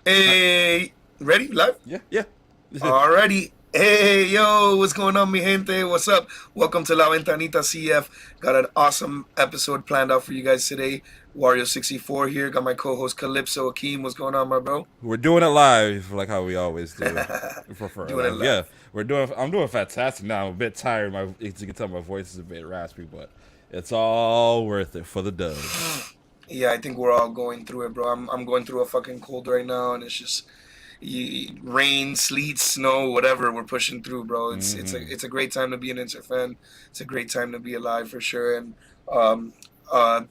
Hey, ready? Live? Yeah, yeah. Alrighty. Hey, yo, what's going on, mi gente? What's up? Welcome to La Ventanita CF. Got an awesome episode planned out for you guys today. Wario64 here. Got my co-host Calypso Akeem. What's going on, my bro? We're doing it live, like how we always do. We prefer it Doing it live. Yeah, live. we're doing. I'm doing fantastic now. I'm a bit tired. As you can tell, my voice is a bit raspy, but it's all worth it for the dub. Yeah, I think we're all going through it, bro. I'm going through a fucking cold right now, and it's just rain, sleet, snow, whatever. We're pushing through, bro. It's a great time to be an Inter fan. It's a great time to be alive for sure. And um, uh,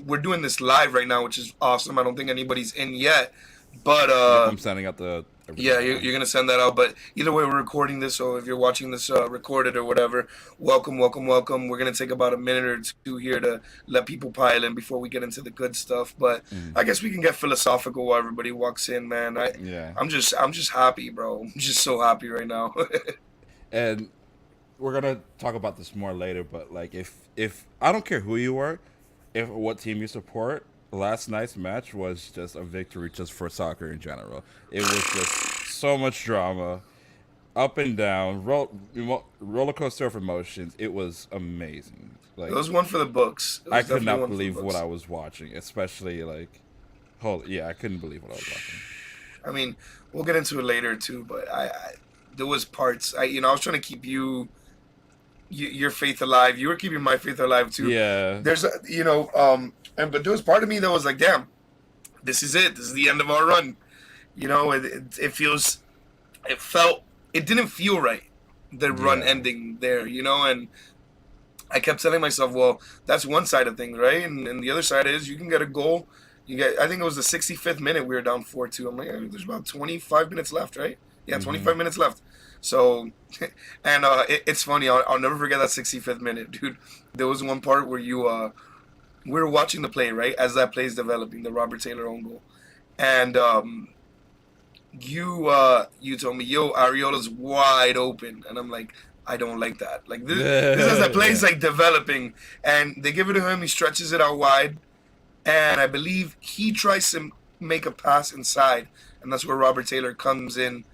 we're doing this live right now, which is awesome. I don't think anybody's in yet, but Yep, I'm sending out the everything yeah, right now. you're gonna send that out. But either way, we're recording this, so if you're watching this recorded or whatever, welcome, welcome, welcome. We're gonna take about a minute or two here to let people pile in before we get into the good stuff. But Mm, I guess we can get philosophical while everybody walks in, man. yeah, I'm just happy, bro. I'm just so happy right now. and we're gonna talk about this more later. But like, if I don't care who you are, if what team you support, last night's match was just a victory just for soccer in general. It was just so much drama, up and down, roller coaster of emotions. It was amazing. It Like was one for the books. It I was could definitely not one for the believe what I books. was watching, especially like, holy yeah, I couldn't believe what I was watching. I mean, we'll get into it later too, but there was parts. I was trying to keep your faith alive. You were keeping my faith alive too. Yeah, There's and but there was part of me that was like, damn, this is it. This is the end of our run. It felt, it didn't feel right. The run yeah, ending there, and I kept telling myself, well, that's one side of things, right? And the other side is you can get a goal. I think it was the 65th minute we were down 4-2. I'm like, there's about 25 minutes left, right? Yeah, mm-hmm. 25 minutes left. So, and it's funny. I'll never forget that 65th minute, dude. There was one part where we were watching the play, right? As that play is developing, the Robert Taylor own goal. And you told me, yo, Ariola's wide open. And I'm like, I don't like that. Like this is the Yeah, play's like developing, and they give it to him. He stretches it out wide, and I believe he tries to make a pass inside, and that's where Robert Taylor comes in,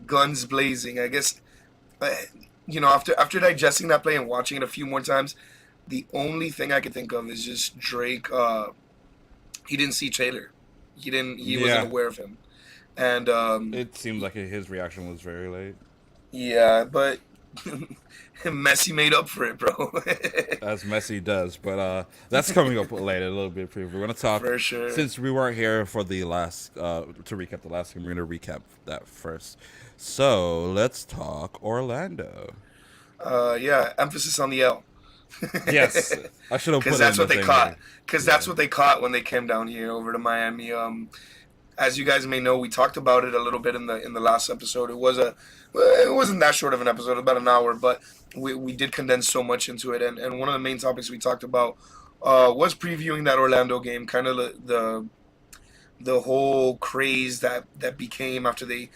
guns blazing. I guess, uh, after digesting that play and watching it a few more times, the only thing I could think of is just Drake. He didn't see Taylor. He wasn't yeah. aware of him, and It seemed like his reaction was very late, yeah, but Messi made up for it, bro. as Messi does. But that's coming up later, a little bit. We're gonna talk For sure. since we weren't here for the last to recap the last game. We're gonna recap that first. So let's talk Orlando. Yeah, emphasis on the L. Yes, I should have Because put it that's in the what they thing caught. there. Because that's Yeah, what they caught when they came down here over to Miami. As you guys may know, we talked about it a little bit in the last episode. It wasn't that short of an episode, about an hour, but we did condense so much into it. And one of the main topics we talked about was previewing that Orlando game, kind of the whole craze that became after they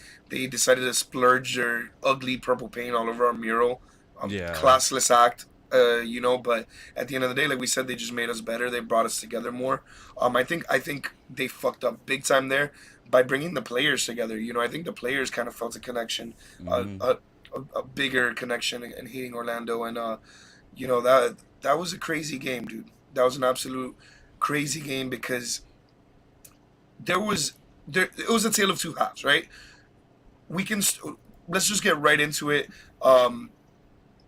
decided to splurge their ugly purple paint all over our mural. yeah, Classless act, but at the end of the day, like we said, they just made us better. They brought us together more. I think they fucked up big time there by bringing the players together. I think the players kind of felt a connection, a hmm a, a bigger connection in hating Orlando, and that was a crazy game, dude. That was an absolute crazy game because there it was a tale of two halves, right? We can let's just get right into it. Um,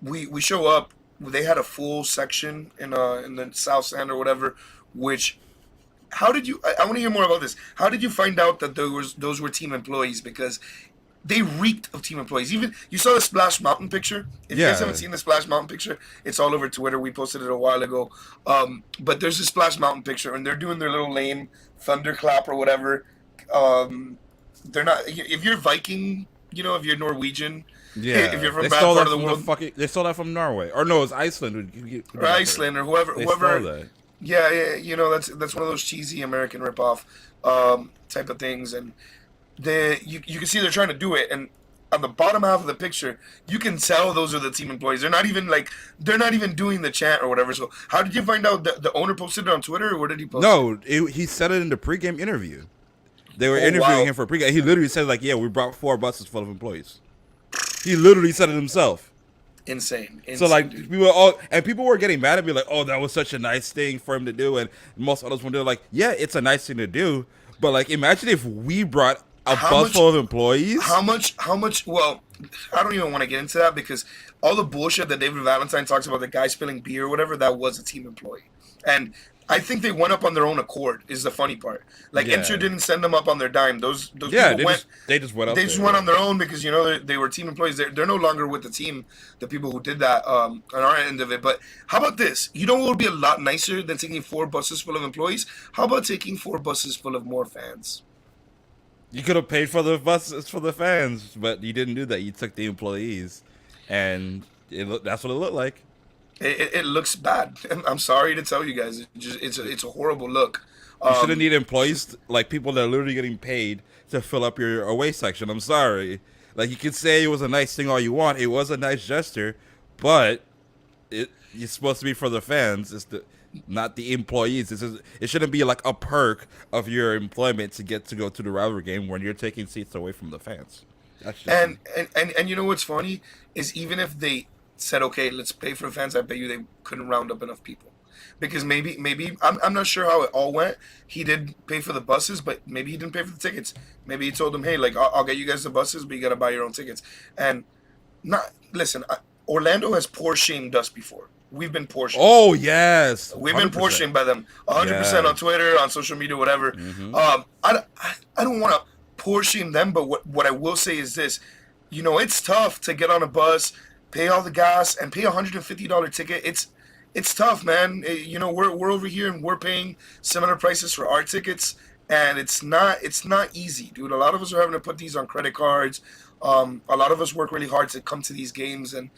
we show up. They had a full section in the South Stand or whatever. Which how did you? I want to hear more about this. How did you find out that those were team employees? Because they reeked of team employees. Even you saw the Splash Mountain picture. If you guys haven't yeah. seen the Splash Mountain picture, it's all over Twitter. We posted it a while ago. But there's a Splash Mountain picture, and they're doing their little lame thunderclap or whatever. Um, they're not. If you're Viking, if you're Norwegian, if Yeah, you're from they that stole part that of the from the world, fucking. They stole that from Norway, or no, it's Iceland. Who or did that first? Iceland, or whoever, They stole whoever. that. Yeah, yeah, that's one of those cheesy American ripoff type of things, and you can see they're trying to do it, and on the bottom half of the picture, you can tell those are the team employees. They're not even doing the chant or whatever. So how did you find out that the owner posted it on Twitter, or where did he post it? No, he said it in the pregame interview. They were Oh interviewing wow, him for pregame. He literally said like, "Yeah, we brought 4 buses full of employees." He literally said it himself. insane, So insane, like dude. people were getting mad at me like, "Oh, that was such a nice thing for him to do," and most others were like, "Yeah, it's a nice thing to do, but like, imagine if we brought a How bus much? full of employees." How much? Well, I don't even want to get into that because all the bullshit that David Valentine talks about, the guy spilling beer or whatever, that was a team employee, and I think they went up on their own accord. Is the funny part. Like Inter Yeah, didn't send them up on their dime. Those yeah, people went. they just went up They just there. went Yeah. on their own because you know they were team employees. They're no longer with the team. The people who did that on our end of it. But how about this? You know what would be a lot nicer than taking 4 buses full of employees? How about taking 4 buses full of more fans? You could have paid for the buses for the fans, but you didn't do that. You took the employees, and that's what it looked like. It looks bad. I'm sorry to tell you guys. It's a horrible look. You shouldn't Um, need employees like people that are literally getting paid to fill up your away section. I'm sorry. Like you can say it was a nice thing all you want. It was a nice gesture, but it's supposed to be for the fans. Not the employees. It shouldn't be like a perk of your employment to get to go to the rivalry game when you're taking seats away from the fans. That's just me. and you know what's funny is even if they said okay, let's pay for the fans, I bet you they couldn't round up enough people. Because maybe I'm not sure how it all went. He did pay for the buses, but maybe he didn't pay for the tickets. Maybe he told them, "Hey, like I'll get you guys the buses, but you got to buy your own tickets." And not listen, Orlando has poor shamed us before. We've been poor shamed. Oh yes, We've been 100%. portioned by them 100% on Yes. Twitter, on social media, whatever. Mm-hmm. I don't want to portion them, but what I will say is this: you know, it's tough to get on a bus, pay all the gas, and pay $150 ticket. It's tough, man. You know, we're over here and we're paying similar prices for our tickets, and it's not easy, dude. A lot of us are having to put these on credit cards. A lot of us work really hard to come to these games, and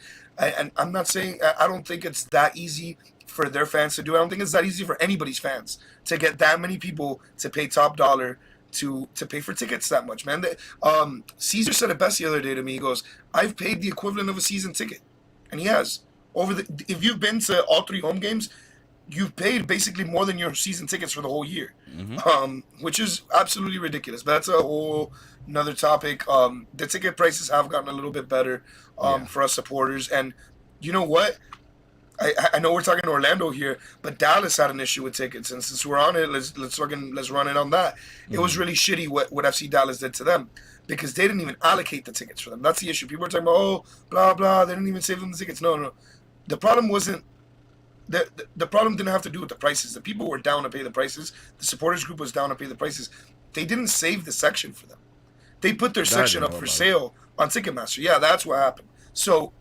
I'm not saying I don't think it's that easy for their fans to do. I don't think it's that easy for anybody's fans to get that many people to pay top dollar to pay for tickets that much, man. Caesar said it best the other day to me. He goes, "I've paid the equivalent of a season ticket," and he has. Over the if you've been to all 3 home games, you've paid basically more than your season tickets for the whole year, Mm-hmm. which is absolutely ridiculous. But that's a whole another topic. The ticket prices have gotten a little bit better Yeah. for us supporters, and you know what? I know we're talking Orlando here, but Dallas had an issue with tickets, and since we're on it, let's run it on that. It was Mm-hmm. really shitty what FC Dallas did to them because they didn't even allocate the tickets for them. That's the issue. People are talking about oh blah blah. They didn't even save them the tickets. No, no. The problem wasn't the problem didn't have to do with the prices. The people were down to pay the prices. The supporters group was down to pay the prices. They didn't save the section for them. They put their That I section didn't up know for about it. sale on Ticketmaster. Yeah, that's what happened. So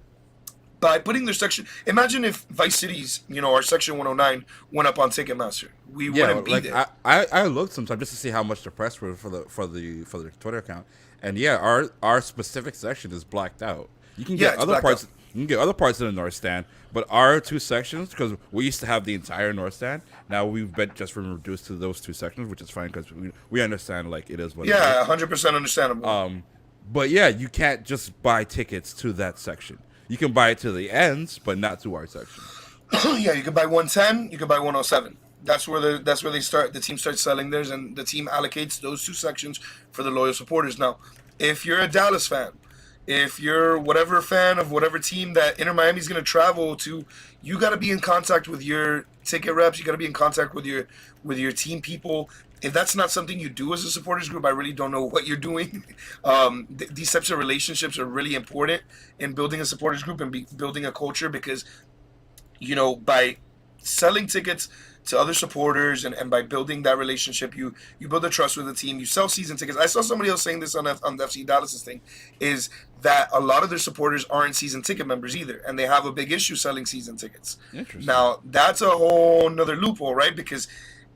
by putting their section, imagine if Vice City's, our section 109 went up on Ticketmaster. We Yeah, wouldn't be like there. I looked sometimes just to see how much the press were for the Twitter account, and yeah, our specific section is blacked out. You can Yeah, get it's other blacked out. parts. You can get other parts of the North Stand, but our 2 sections, because we used to have the entire North Stand. Now we've been just been reduced to those 2 sections, which is fine because we understand like it is what it Yeah, is. 100% understandable. But yeah, you can't just buy tickets to that section. You can buy it to the ends, but not to our section. Yeah, you could buy 110, you could buy 107. That's where they start. The team starts selling theirs, and the team allocates those 2 sections for the loyal supporters. Now, if you're a Dallas fan, if you're whatever fan of whatever team that Inter Miami's going to travel to, you got to be in contact with your ticket reps. You got to be in contact with your team people. If that's not something you do as a supporters group, I really don't know what you're doing. These types of relationships are really important in building a supporters group and building a culture because by selling tickets to other supporters and by building that relationship, you build a trust with the team. You sell season tickets. I saw somebody else saying this on the FC Dallas's thing, is that a lot of their supporters aren't season ticket members either, and they have a big issue selling season tickets. Interesting. Now that's a whole another loophole, right? Because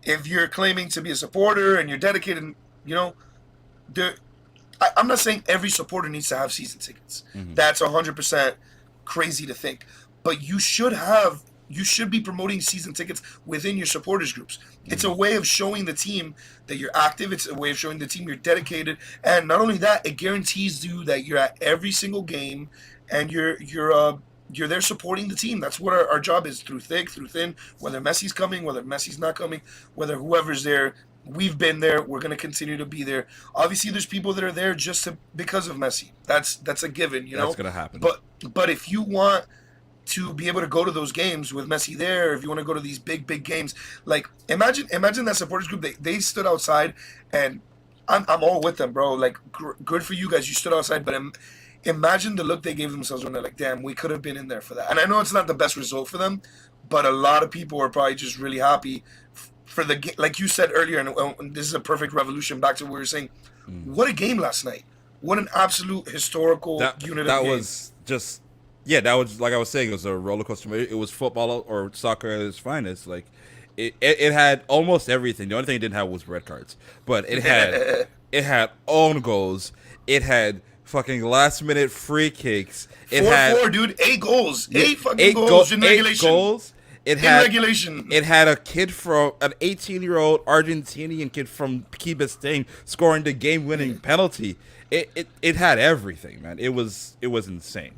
if you're claiming to be a supporter and you're dedicated, you know, there. I'm not saying every supporter needs to have season tickets. Mm-hmm. That's 100% crazy to think. But you should be promoting season tickets within your supporters groups. It's Mm-hmm. a way of showing the team that you're active. It's a way of showing the team you're dedicated. And not only that, it guarantees you that you're at every single game and you're there supporting the team. That's what our job is through thick, through thin, whether Messi's coming, whether Messi's not coming, whether whoever's there. We've been there. We're gonna continue to be there. Obviously, there's people that are there just because of Messi. That's a given, you That's know. gonna happen. But if you want to be able to go to those games with Messi there, if you want to go to these big games, like imagine that supporters group. They stood outside, and I'm all with them, bro. Like good for you guys. You stood outside, but imagine the look they gave themselves when they're like, damn, we could have been in there for that. And I know it's not the best result for them, but a lot of people are probably just really happy for the game. Like you said earlier, and this is a perfect revolution back to what we were saying. Mm. What a game last night! What an absolute historical That unit of that game. was just yeah. That was like I was saying. It was a roller coaster. It was football or soccer at its finest. Like it had almost everything. The only thing it didn't have was red cards, but it had own goals. It had fucking last minute free kicks. It 4-4, had dude. 8 goals. yeah, Eight fucking goals in eight regulation. goals. It In had regulation. it had a kid from an 18-year-old Argentinian kid from Key Biscayne scoring the game-winning penalty. It had everything, man. It was insane.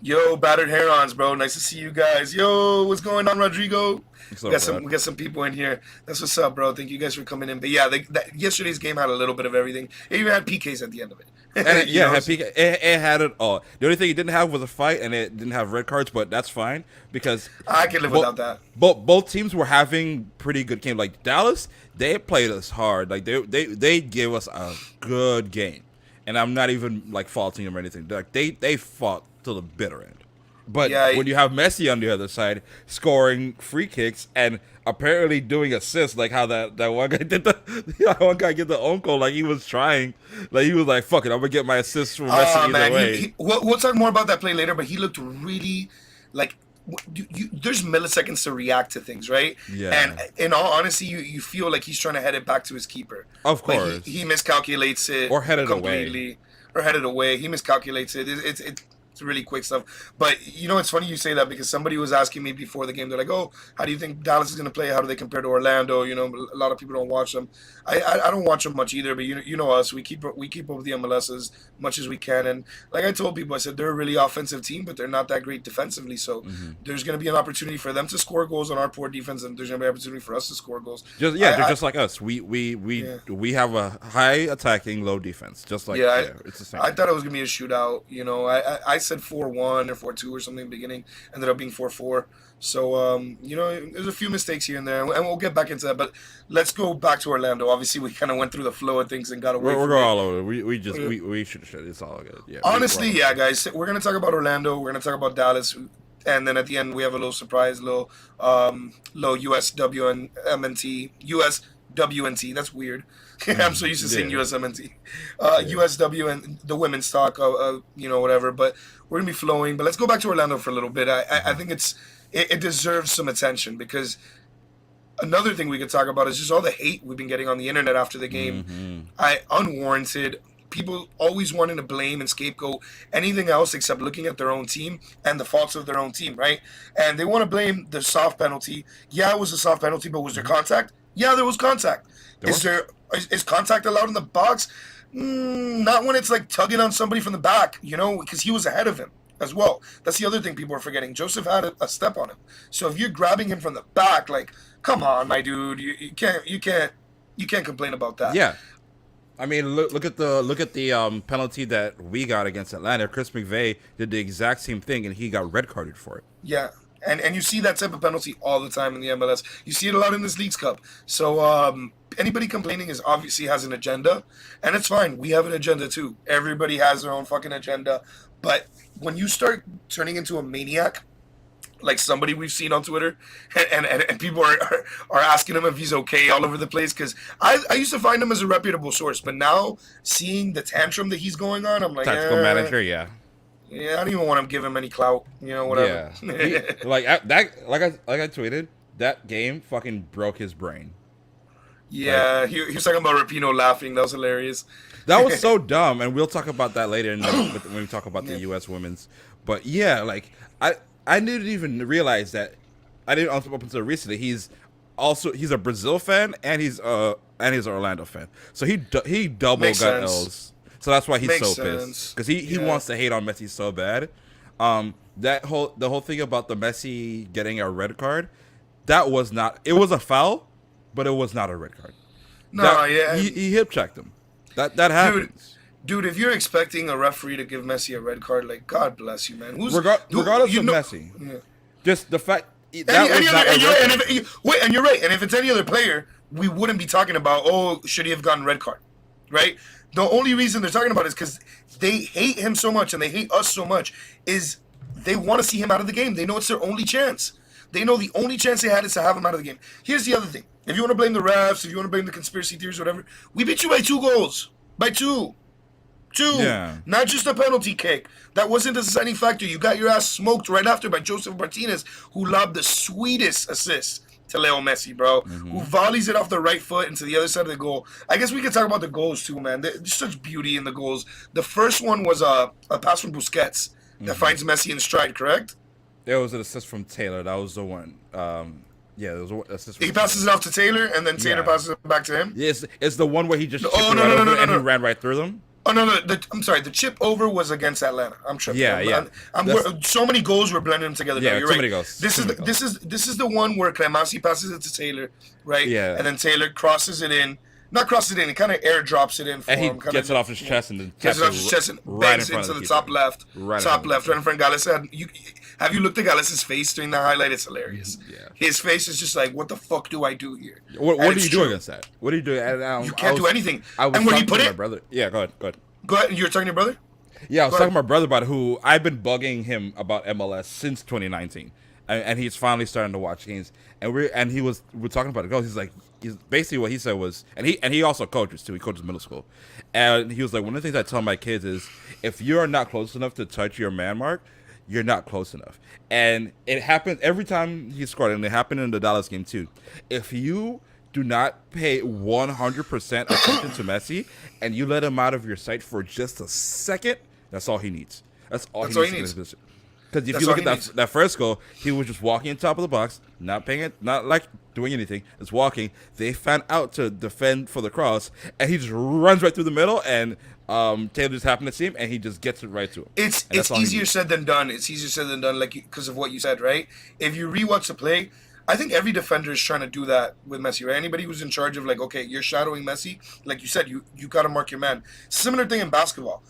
Yo, battered herons, bro. Nice to see you guys. Yo, what's going on, Rodrigo? What's We up, got some bro? we got some people in here. That's what's up, bro. Thank you guys for coming in. But yeah, yesterday's game had a little bit of everything. It even had PKs at the end of it. And it, You yeah, know? it had it all. The only thing it didn't have was a fight, and it didn't have red cards, but that's fine because I can live without that. both teams were having pretty good games. Like Dallas, they played us hard. Like they gave us a good game, and I'm not even like faulting them or anything. Like they fought to the bitter end. But Yeah, when you have Messi on the other side scoring free kicks and apparently doing assists, like how that one guy did that one guy get the own goal, like he was trying, like he was like, "Fuck it, I'm gonna get my assist from Messi either man, way." we'll talk more about that play later. But he looked really like there's milliseconds to react to things, right? Yeah. And in all honesty, you feel like he's trying to head it back to his keeper. Of Like course. he miscalculates it Or headed away. completely, or headed away. He miscalculates it. It's really quick stuff. But you know, it's funny you say that because somebody was asking me before the game. They're like, "Oh, how do you think Dallas is going to play? How do they compare to Orlando?" You know, a lot of people don't watch them. I don't watch them much either. But you know us. We keep up with the MLS as much as we can. And like I told people, I said they're a really offensive team, but they're not that great defensively. So there's going to be an opportunity for them to score goals on our poor defense, and there's going to be an opportunity for us to score goals. They're just like us. We have a high attacking, low defense. Just like Yeah, it's the same. I thought it was gonna be a shootout. You know, I said 4-1 or 4-2 or something in the beginning. Ended up being 4-4. So you know, there's a few mistakes here and there, and we'll get back into that. But let's go back to Orlando. Obviously, we kind of went through the flow of things and got away. We're from going it. all over. We should. It's all good. Yeah. Honestly, yeah, guys, we're gonna talk about Orlando. We're gonna talk about Dallas, and then at the end we have a little surprise, little USW and MNT, USWNT. That's weird. I'm so used to saying Yeah. USMNT, USW and the women's talk, you know, whatever. But we're gonna be flowing. But let's go back to Orlando for a little bit. I think it deserves some attention because another thing we could talk about is just all the hate we've been getting on the internet after the game. Unwarranted. People always wanting to blame and scapegoat anything else except looking at their own team and the faults of their own team, right? And they want to blame the soft penalty. Yeah, it was a soft penalty, but was there contact? Yeah, there was contact. There was. Is contact allowed in the box? Not when it's like tugging on somebody from the back, you know, because he was ahead of him as well. That's the other thing people are forgetting. Joseph had a step on him. So if you're grabbing him from the back, like, come on, my dude, you can't complain about that. Yeah. I mean, look at the penalty that we got against Atlanta. Chris McVeigh did the exact same thing, and he got red carded for it. Yeah. And you see that type of penalty all the time in the MLS. You see it a lot in this Leagues Cup. So anybody complaining is obviously has an agenda, and it's fine. We have an agenda too. Everybody has their own fucking agenda. But when you start turning into a maniac, like somebody we've seen on Twitter, and people are asking him if he's okay all over the place, because I used to find him as a reputable source, but now seeing the tantrum that he's going on, I'm like, Tactical manager, yeah. Yeah, I don't even want to give him any clout, you know, whatever. Yeah. Like I tweeted, that game fucking broke his brain. Yeah, he was talking about Rapinoe laughing. That was hilarious. That was so dumb, and we'll talk about that later when we talk about the U.S. women's. But yeah, like I didn't even realize that. I didn't up until recently. He's a Brazil fan and he's an Orlando fan. So he double Makes got sense. L's. So that's why he's Makes so sense. pissed because he Yeah. wants to hate on Messi so bad. The whole thing about the Messi getting a red card, that was not. It was a foul, but it was not a red card. That No, yeah, he hip checked him. That dude, happens. dude. If you're expecting a referee to give Messi a red card, like God bless you, man. Who Regardless you of know? Messi, Yeah. just the fact that Any was other, not a and red card. wait, and you're right. And if it's any other player, we wouldn't be talking about, oh, should he have gotten red card, right? The only reason they're talking about it is because they hate him so much and they hate us so much. Is they want to see him out of the game. They know it's their only chance. They know the only chance they had is to have him out of the game. Here's the other thing: if you want to blame the refs, if you want to blame the conspiracy theories, whatever, we beat you by 2 goals, by two. Two, Yeah. not just a penalty kick. That wasn't the deciding factor. You got your ass smoked right after by Joseph Martinez, who lobbed the sweetest assist to Leo Messi, bro. Who volleys it off the right foot into the other side of the goal. I guess we could talk about the goals too, man. There's such beauty in the goals. The first one was a pass from Busquets that finds Messi in stride, correct? There was an assist from Taylor. That was the one. Yeah, there was an assist from He Taylor. passes it off to Taylor, and then Taylor Yeah. passes it back to him. Yeah, it's the one where he just chipped Oh, it no, right no, no, over no, no, and he no. ran right through them. Oh no, no! I'm sorry. The chip over was against Atlanta. I'm tripping. Yeah, yeah. So many goals were blending them together. Yeah, now. You're too right. many goals. This Too is many goals. this is the one where Cremasi passes it to Taylor, right? Yeah. And then Taylor crosses it in. Not crosses it in. He kind of airdrops it in for And he him. Kinda, gets it off his chest and then Gets taps it off his chest and right in bangs front into of the keeper. top left. Right in top front of left. the Right in front of Gallis. Have you looked at Gallis' face during the highlight? It's hilarious. Yeah. His face is just like, what the fuck do I do here? What And do it's you do true. against that? What do you do? You can't do anything. I was And where he talking put to my it? brother. Yeah, go ahead. Go ahead. Go ahead. You were talking to your brother? Yeah, I was Go talking to ahead. my brother about who I've been bugging him about MLS since 2019, and he's finally starting to watch games. And we're talking about the goals. He's basically what he said was, and he also coaches too. He coaches middle school, and he was like, one of the things I tell my kids is, if you are not close enough to touch your man mark, you're not close enough. And it happened every time he scored, and it happened in the Dallas game too. If you do not pay 100% attention to Messi and you let him out of your sight for just a second, that's all he needs. That's all he needs. Because if That's you look all at he needs. that first goal, he was just walking on top of the box, not paying it, not like doing anything, just walking. They fan out to defend for the cross, and he just runs right through the middle, and Taylor just happened to see him, and he just gets it right to him. It's And that's all he easier needs. said than done. It's easier said than done, like because of what you said, right? If you rewatch the play, I think every defender is trying to do that with Messi, right? Anybody who's in charge of like, okay, you're shadowing Messi, like you said, you got to mark your man. Similar thing in basketball.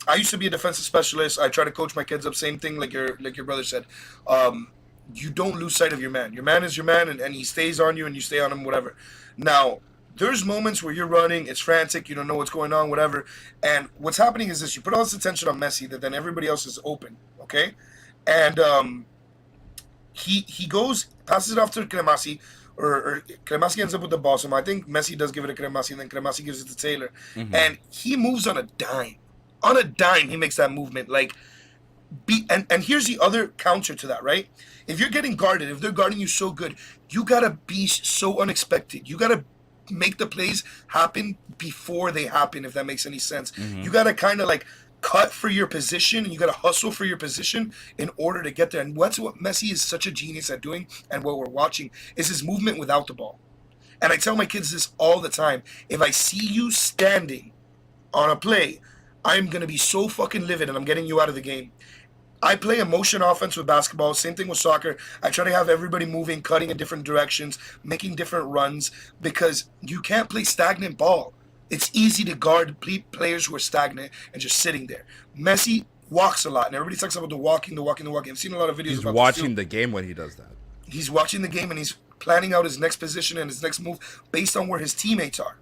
I used to be a defensive specialist. I try to coach my kids up. Same thing, like your brother said. You don't lose sight of your man. Your man is your man, and he stays on you, and you stay on him, whatever. Now, there's moments where you're running, it's frantic, you don't know what's going on, whatever. And what's happening is this: you put all this attention on Messi, that then everybody else is open, okay? And he goes, passes it off to Cremasi, or Cremasi ends up with the ball. So I think Messi does give it to Cremasi, and then Cremasi gives it to Taylor. And he moves on a dime. On a dime, he makes that movement. Like, and here's the other counter to that, right? If you're getting guarded, if they're guarding you so good, you gotta be so unexpected. You gotta make the plays happen before they happen, if that makes any sense. You gotta kind of like cut for your position, and you gotta hustle for your position in order to get there. And that's what Messi is such a genius at doing, and what we're watching is his movement without the ball. And I tell my kids this all the time: if I see you standing on a play, I'm gonna be so fucking livid, and I'm getting you out of the game. I play a motion offense with basketball. Same thing with soccer. I try to have everybody moving, cutting in different directions, making different runs, because you can't play stagnant ball. It's easy to guard players who are stagnant and just sitting there. Messi walks a lot, and everybody talks about the walking, the walking, the walking. I've seen a lot of videos He's about watching this too. the game when he does that. He's watching the game, and he's planning out his next position and his next move based on where his teammates are.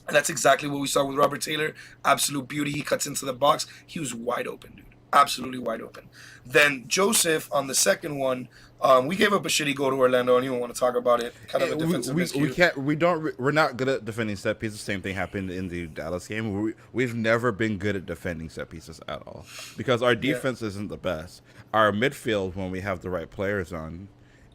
And that's exactly what we saw with Robert Taylor. Absolute beauty. He cuts into the box. He was wide open, dude. Absolutely wide open. Then Joseph on the second one, we gave up a shitty goal to Orlando. I don't even want to talk about it. Kind of a defensive miscue. We're not good at defending set pieces. Same thing happened in the Dallas game. We've never been good at defending set pieces at all because our defense isn't the best. Our midfield, when we have the right players on,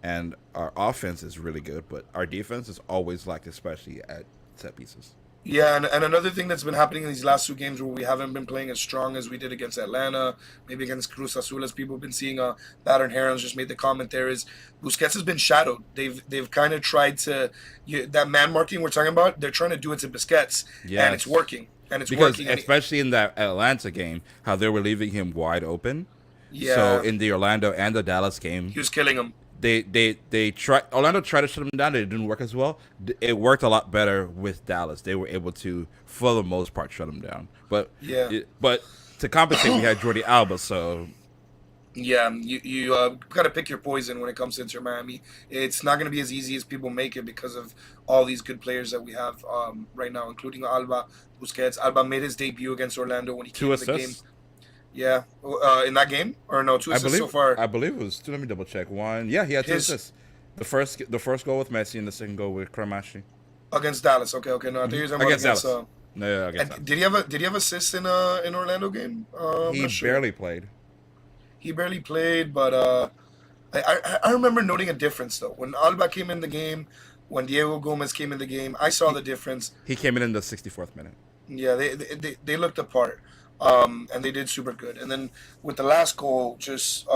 and our offense is really good, but our defense is always lacked, especially at set pieces. Yeah, and another thing that's been happening in these last two games where we haven't been playing as strong as we did against Atlanta, maybe against Cruz Azul, as people have been seeing. Battern Herons just made the comment there, is Busquets has been shadowed. They've kind of tried to that man marking we're talking about. They're trying to do it to Busquets, and it's working. And it's because working. especially in that Atlanta game, how they were leaving him wide open. Yeah. So in the Orlando and the Dallas game, He was killing him. They tried. Orlando tried to shut them down. It didn't work as well. It worked a lot better with Dallas. They were able to, for the most part, shut them down. Yeah. But to compensate, we had Jordi Alba. So Yeah, you got to pick your poison when it comes to Inter Miami. It's not going to be as easy as people make it because of all these good players that we have right now, including Alba, Busquets. Alba made his debut against Orlando when he two came in the game. assists. Yeah, in that game or no, two assists so far. I believe it was two. Let me double check. One. Yeah, he had two His assists. The first goal with Messi and the second goal with Kramashi. against Dallas. Okay, okay. No, I think he was talking about Against against. Dallas. No, yeah, against And Dallas. did he have assists in Orlando game? I'm He not sure. barely played. He barely played, but I remember noting a difference though when Alba came in the game, when Diego Gomez came in the game. I saw He the difference. he came in the 64th minute. Yeah, they looked apart, and they did super good. And then with the last goal, just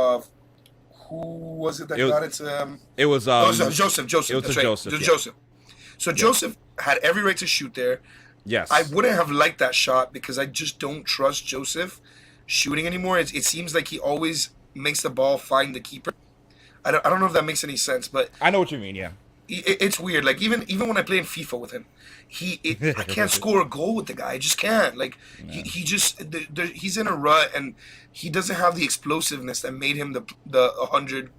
who was it that It was got it to? it was Oh, so it Joseph. was to That's right, Joseph. just Yeah. Joseph. So Yeah. Joseph had every right to shoot there. I Yes. wouldn't have liked that shot because I just don't trust Joseph shooting anymore. It seems like he always makes the ball find the keeper. I don't know if that makes any sense, but I know what you mean. Yeah. it's weird. Like even when I play in FIFA with him, I can't score a goal with the guy. I just can't. Like Yeah. he just he's in a rut and he doesn't have the explosiveness that made him the 100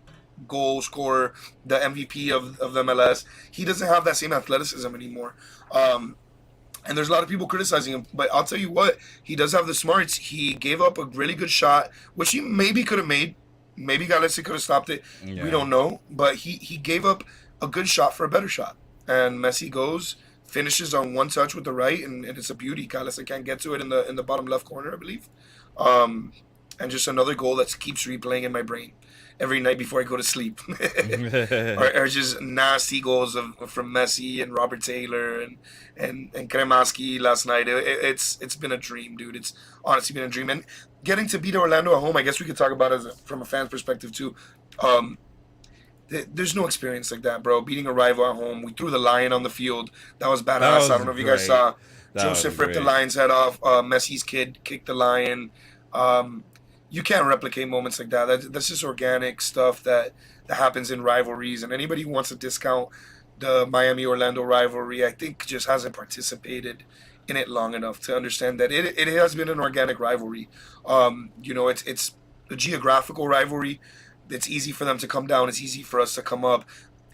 goal scorer, the MVP of the MLS. He doesn't have that same athleticism anymore. And there's a lot of people criticizing him, but I'll tell you what, he does have the smarts. He gave up a really good shot, which he maybe could have made. Maybe Galesi could have stopped it. We Yeah. don't know, but he gave up a good shot for a better shot. And Messi goes, finishes on one touch with the right, and it's a beauty. Galesi can't get to it in the bottom left corner, I believe. Um, and just another goal that keeps replaying in my brain every night before I go to sleep. Are just nasty goals from Messi and Robert Taylor and Kremaski last night. It's been a dream, dude. It's honestly been a dream. And getting to beat Orlando at home, I guess we could talk about it from a fan's perspective too. Um, there's no experience like that, bro. Beating a rival at home. We threw the lion on the field. That was That badass. I was don't know if you guys great. saw. That was Joseph ripped the great. lion's head off. Messi's kid kicked the lion. Um, you can't replicate moments like that. That's just organic stuff that happens in rivalries. And anybody who wants to discount the Miami Orlando rivalry, I think just hasn't participated in it long enough to understand that it has been an organic rivalry. It's a geographical rivalry. It's easy for them to come down. It's easy for us to come up.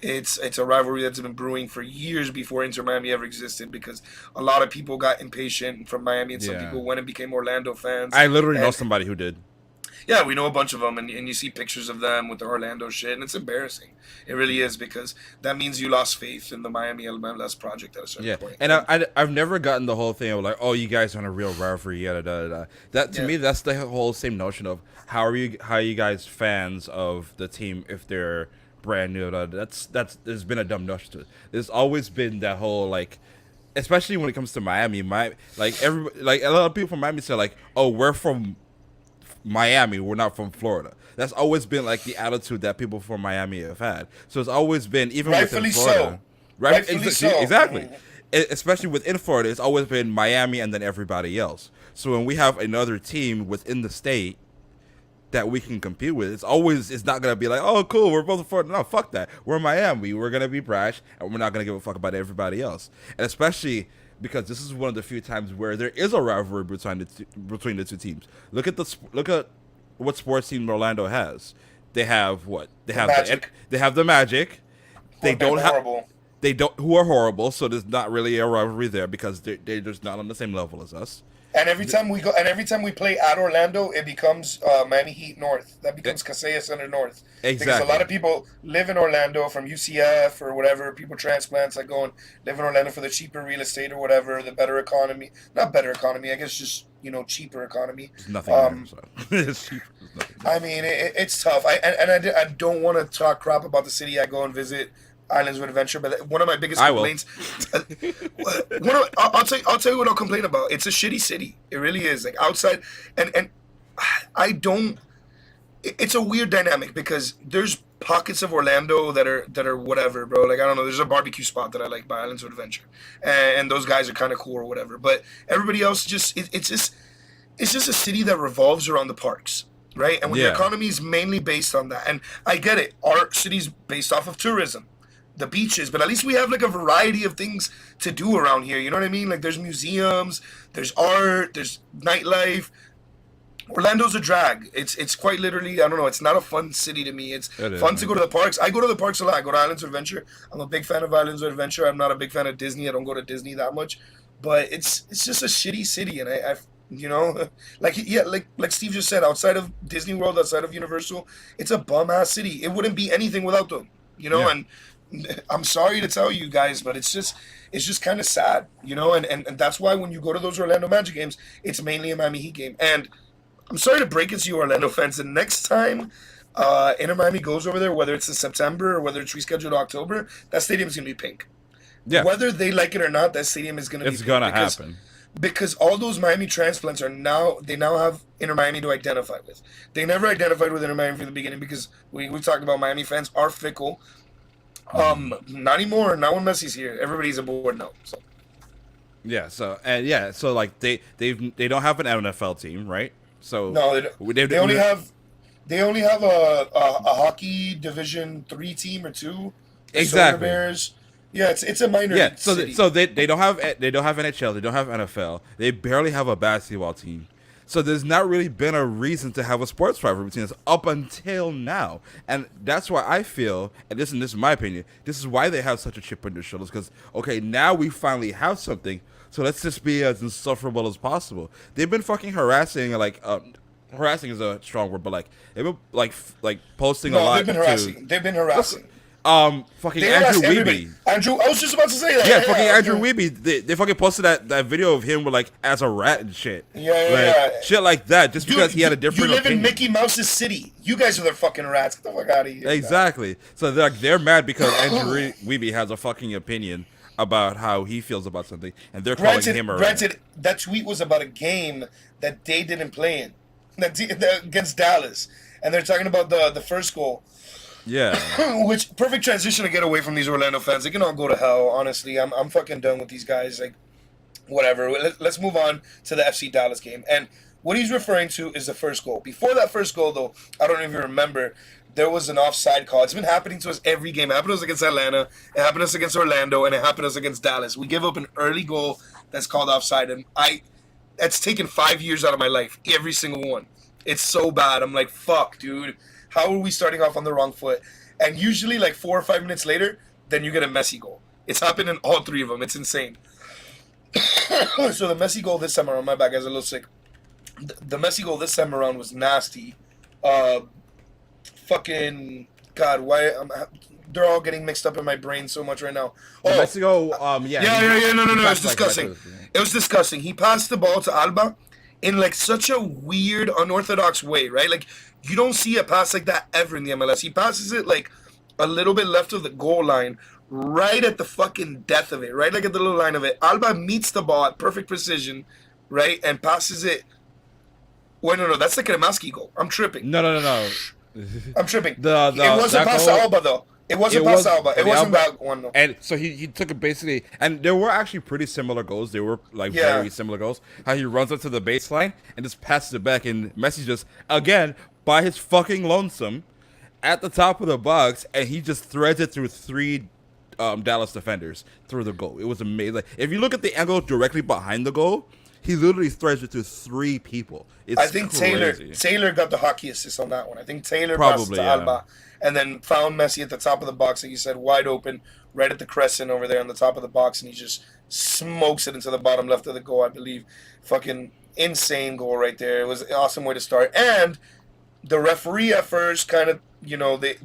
It's a rivalry that's been brewing for years before Inter Miami ever existed because a lot of people got impatient from Miami and some Yeah. people went and became Orlando fans. I literally know And somebody who did. yeah, we know a bunch of them, and you see pictures of them with the Orlando shit, and it's embarrassing. It really is because that means you lost faith in the Miami MLS project at a certain Yeah, point. and And I've never gotten the whole thing of like, oh, you guys aren't a real rivalry, yada da da. That to yeah, me, that's the whole same notion of how are you guys fans of the team if they're brand new? That's there's been a dumb notion to it. There's always been that whole like, especially when it comes to Miami, like a lot of people from Miami say like, oh, we're from Miami, we're not from Florida. That's always been like the attitude that people from Miami have had. So it's always been even within rightfully Florida, so. right? Rightfully so. Exactly. Especially within Florida, it's always been Miami and then everybody else. So when we have another team within the state that we can compete with, it's not gonna be like, oh, cool, we're both Florida. No, fuck that. We're Miami. We're gonna be brash, and we're not gonna give a fuck about everybody else. And especially because this is one of the few times where there is a rivalry between the two teams. Look at what sports team Orlando has. They have what? The Magic, They have the Magic. who They have been don't have horrible. they don't who are horrible. So there's not really a rivalry there because they're just not on the same level as us. Every time we play at Orlando, it becomes Miami Heat North. That becomes Kaseya Center North. Because a lot Exactly. of people live in Orlando from UCF or whatever. People transplants that go and live in Orlando for the cheaper real estate or whatever, the better economy. Not better economy, I guess just cheaper economy. There's nothing there. Um, So it's cheaper. There's nothing there. I mean, it's tough. I don't want to talk crap about the city I go and visit, Islands of Adventure, but one of my biggest I will. complaints. I'll tell you what I'll complain about. It's a shitty city. It really is. Like outside, and I don't. It's a weird dynamic because there's pockets of Orlando that are whatever, bro. Like I don't know. There's a barbecue spot that I like by Islands of Adventure, and those guys are kind of cool or whatever. But everybody else it's just a city that revolves around the parks. right? And when your Yeah, economy is mainly based on that, and I get it, our city's based off of tourism, the beaches, but at least we have like a variety of things to do around here. You know what I mean? Like there's museums, there's art, there's nightlife. Orlando's a drag. It's quite literally, I don't know, it's not a fun city to me. It's it is, fun to man. go to the parks. I go to the parks a lot. I go to Islands of Adventure. I'm a big fan of Islands of Adventure. I'm not a big fan of Disney. I don't go to Disney that much. But it's just a shitty city, and I you know, like yeah, like Steve just said, outside of Disney World, outside of Universal, it's a bum ass city. It wouldn't be anything without them. You know, Yeah, and I'm sorry to tell you guys, but it's just kind of sad, you know, and that's why when you go to those Orlando Magic games, it's mainly a Miami Heat game. And I'm sorry to break it to you, Orlando fans. The next time Inter Miami goes over there, whether it's in September or whether it's rescheduled to October, that stadium's gonna be pink. yeah, Whether they like it or not, that stadium is gonna be it's pink gonna because happen. all those Miami transplants are now they now have Inter Miami to identify with. They never identified with Inter Miami from the beginning because we talked about Miami fans are fickle. Not anymore. Not when Messi's here. Everybody's aboard now. So Yeah, so like they don't have an NFL team, right? So no, they don't. they, They only have they only have a hockey Division three team or two. The Solar exactly. Bears. Yeah, it's a minor Yeah, city. they don't have NHL, they don't have NFL, they barely have a basketball team. So there's not really been a reason to have a sports rivalry between us up until now, and that's why I feel, and this is my opinion, this is why they have such a chip on their shoulders. Because okay, now we finally have something, so let's just be as insufferable as possible. They've been fucking harassing, like harassing is a strong word, but like they've been like posting a No, lot they've been to harassing. They've been harassing. fucking They Andrew harass everybody. Wiebe. Andrew, I was just about to say that. Yeah, fucking Andrew okay. Wiebe. They fucking posted that video of him with like as a rat and shit. Yeah, Like yeah. shit like that, just because he had a different You live opinion. in Mickey Mouse's city. You guys are the fucking rats. Get the fuck out of here. Exactly. So they're mad because Andrew Wiebe has a fucking opinion about how he feels about something, and they're calling him a rat. Granted, that tweet was about a game that they didn't play in, against Dallas, and they're talking about the first goal. Yeah. Which perfect transition to get away from these Orlando fans. They can all go to hell. Honestly, I'm fucking done with these guys. Like, whatever. Let's move on to the FC Dallas game. And what he's referring to is the first goal. Before that first goal, though, I don't even remember. There was an offside call. It's been happening to us every game. It happened to us against Atlanta. It happened to us against Orlando, and it happened to us against Dallas. We give up an early goal that's called offside, and that's taken 5 years out of my life. Every single one. It's so bad. I'm like, fuck, dude. How are we starting off on the wrong foot? And usually, like 4 or 5 minutes later, then you get a Messi goal. It's happened in all three of them. It's insane. So the Messi goal this time around, my bad, guys, a little sick. The Messi goal this time around was nasty. Fucking God, why? They're all getting mixed up in my brain so much right now. Oh, Mexico, yeah. yeah. No. he It was passed, like, right to disgusting. us. It was disgusting. He passed the ball to Alba in like such a weird, unorthodox way, right? Like you don't see a pass like that ever in the MLS. He passes it like a little bit left of the goal line, right at the fucking death of it, right like at the little line of it. Alba meets the ball at perfect precision, right, and passes it. Wait, no, that's the Kremaski goal. I'm tripping. No. I'm tripping. The It wasn't that past goal- Alba though. It wasn't It past was Alba. It the wasn't Alba- that one though. And so he took it basically, and there were actually pretty similar goals. They were like Yeah. very similar goals. How he runs up to the baseline and just passes it back, and Messi just again by his fucking lonesome at the top of the box, and he just threads it through three Dallas defenders through the goal. It was amazing. Like, if you look at the angle directly behind the goal, he literally threads it through three people. It's I think crazy. Taylor got the hockey assist on that one. I think Taylor Probably, passed to yeah. Alba and then found Messi at the top of the box, like you said, wide open, right at the crescent over there on the top of the box, and he just smokes it into the bottom left of the goal, I believe. Fucking insane goal right there. It was an awesome way to start. And the referee at first kind of,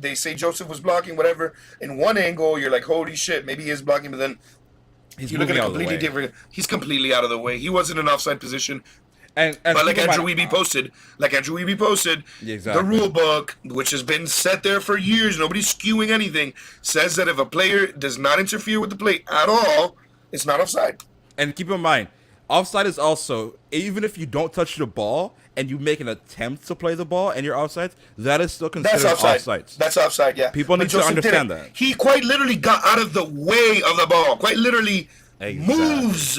they say Joseph was blocking, whatever. In one angle, you're like, holy shit, maybe he is blocking, but then He's you look at moving it out of the completely way. different. He's completely out of the way. He wasn't in an offside position. And But like keep in Andrew mind- Wiebe posted, Yeah, exactly. the rule book, which has been set there for years, nobody's skewing anything, says that if a player does not interfere with the play at all, it's not offside. And keep in mind, offside is also, even if you don't touch the ball and you make an attempt to play the ball and you're offside, that is still That's considered offside. offside. That's offside, yeah. People But need to Joseph understand didn't. that. He quite literally got out of the way of the ball. Quite literally Exactly. moves.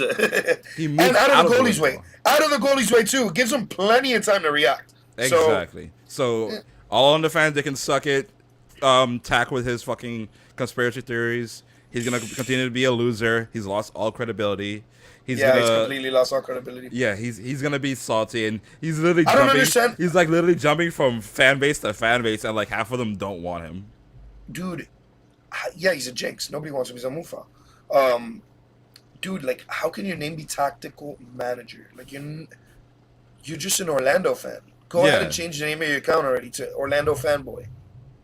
He moved and out out of of the the goalie's way. way. Out of the goalie's way, too. Gives him plenty of time to react. So Exactly. So all on the fans, they can suck it. Tack with his fucking conspiracy theories. He's gonna continue to be a loser. He's lost all credibility. He's yeah, he's gonna completely lost all credibility. yeah, he's gonna be salty, and he's literally I don't jumping. understand, He's like literally jumping from fan base to fan base, and like half of them don't want him. dude. Yeah, he's a jinx. Nobody wants him. He's a mufa. Um, dude, like, how can your name be tactical manager? Like, you're just an Orlando fan. Go ahead and Yeah, change the name of your account already to Orlando fanboy.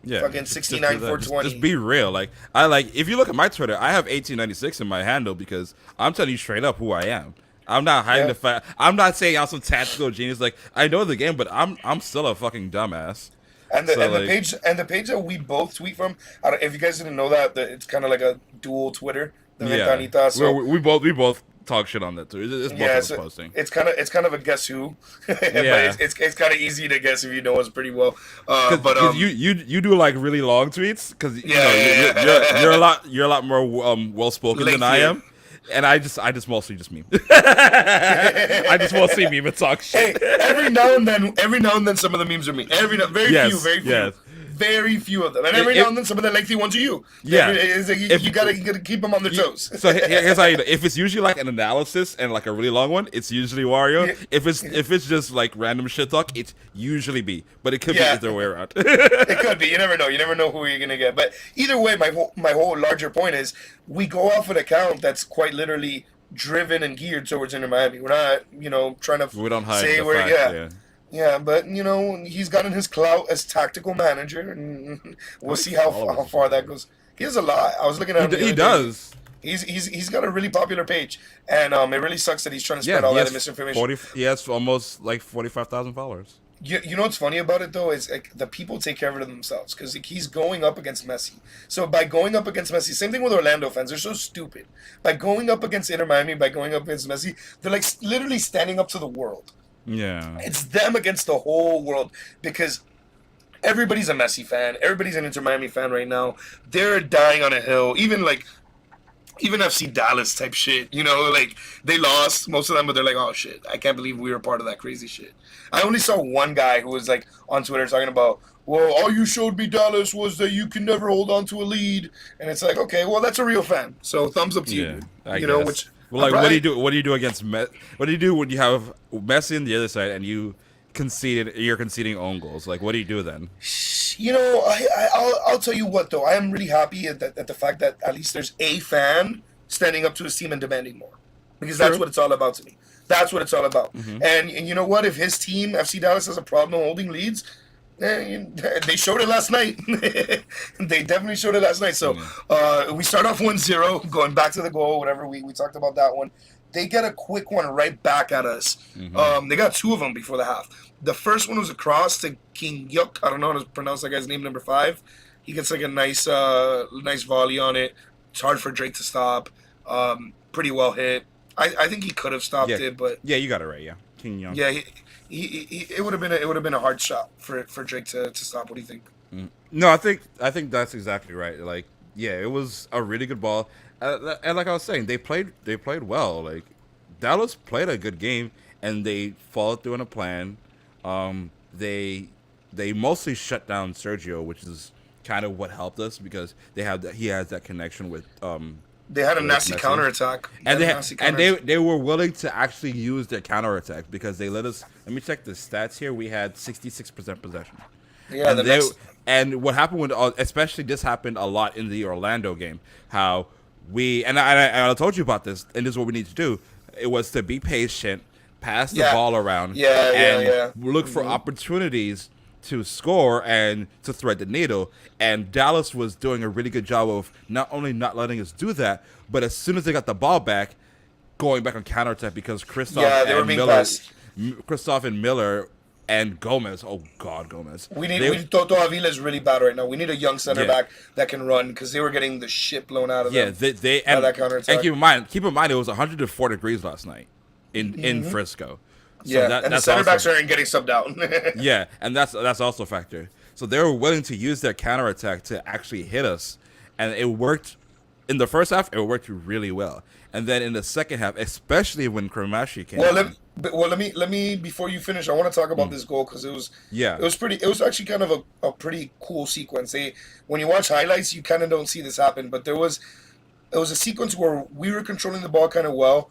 yeah. Fucking Just 69 do that. Just 420. be real. Like I like if you look at my Twitter, I have 1896 in my handle because I'm telling you straight up who I am. I'm not hiding Yeah. the fact. I'm not saying I'm some tactical genius. Like I know the game, but I'm still a fucking dumbass. And the So and the like, page and the page that we both tweet from, I don't, if you guys didn't know that, it's kind of like a dual Twitter, the yeah, Ventanita. So we both talk shit on that too. It's both yeah, of us so posting. it's kind of a guess who, but Yeah, it's kind of easy to guess if you know us pretty well. But because you do like really long tweets because yeah, you're a lot more well spoken than I lengthier. am, and I just mostly just meme. I just mostly meme and talk Hey, shit. every now and then, some of the memes are me. Yes, Very few, yes. very few of them. And every If, now and then, some of the lengthy ones are you. Yeah. It's like If- you gotta keep them on their toes. So here's how you know. If it's usually like an analysis and like a really long one, it's usually Wario. Yeah. If it's just like random shit talk, it's usually B. But it could Yeah. be either way around. It could be. You never know. You never know who you're gonna get. But either way, my whole larger point is we go off an account that's quite literally driven and geared towards Inter Miami. We're not, trying to We don't hide say the we're fact. yeah. Yeah. Yeah, but he's gotten his clout as tactical manager, and we'll see how followers far that goes. He has a lot. I was looking at him. the He other day. does. He's got a really popular page, and it really sucks that he's trying to spread Yeah, all he that has misinformation. He has almost like 45,000 followers. You know what's funny about it though is like the people take care of it themselves because like, he's going up against Messi. So by going up against Messi, same thing with Orlando fans. They're so stupid. By going up against Inter Miami, by going up against Messi, they're like literally standing up to the world. Yeah. It's them against the whole world because everybody's a Messi fan. Everybody's an Inter Miami fan right now. They're dying on a hill. Even FC Dallas type shit, like they lost most of them, but they're like, oh shit, I can't believe we were part of that crazy shit. I only saw one guy who was like on Twitter talking about, well, all you showed me, Dallas, was that you can never hold on to a lead, and it's like, okay, well, that's a real fan, so thumbs up to you, Yeah. dude. I You know, guess. which Well, like, I'm what do you proud- do? What do you do against What do you do when you have Messi on the other side and you're conceding own goals? Like, what do you do then? I'll tell you what though, I am really happy at the fact that at least there's a fan standing up to his team and demanding more, because that's True. what it's all about to me. That's what it's all about. Mhm. And you know what? If his team, FC Dallas, has a problem holding leads, they showed it last night. They definitely showed it last night. So we start off 1-0, going back to the goal, whatever. We talked about that one. They get a quick one right back at us. They got two of them before the half. The first one was a cross to King Yuk. I don't know how to pronounce that guy's name, number 5. He gets like a nice volley on it. It's hard for Drake to stop. Pretty well hit. I think he could have stopped Yeah. it, but Yeah, you got it right. Yeah, King Young. yeah, it would have been a hard shot for Drake to stop. What do you think? No, I think that's exactly right. Like, yeah, it was a really good ball, and like I was saying, they played well. Like, Dallas played a good game, and they followed through on a plan. They mostly shut down Sergio, which is kind of what helped us because he has that connection with They had a with nasty Messi. counterattack. And had a nasty they were willing to actually use their counterattack because they let us. Let me check the stats here. We had 66% possession. yeah, And the they, next and what happened with especially this happened a lot in the Orlando game. How I told you about this, and this is what we need to do. It was to be patient, pass the Yeah. ball around, Yeah, and yeah. look for opportunities to score and to thread the needle. And Dallas was doing a really good job of not only not letting us do that, but as soon as they got the ball back, going back on counterattack because Yeah, they were being passed. Christoph and Miller and Gomez. Oh God, Gomez. We need Toto Avila is really bad right now. We need a young center Yeah. back that can run because they were getting the shit blown out of Yeah, them. they by that counterattack. and keep in mind it was 104 degrees last night in Frisco. So Yeah, and the center also, backs aren't getting subbed out. yeah, and that's also a factor. So they were willing to use their counterattack to actually hit us, and it worked. In the first half, it worked really well, and then in the second half, especially when Kramashi came Well, on, But, well, let me before you finish, I want to talk about Mm. this goal because it Yeah, was pretty. It was actually kind of a pretty cool sequence. When you watch highlights, you kind of don't see this happen, but it was a sequence where we were controlling the ball kind of well.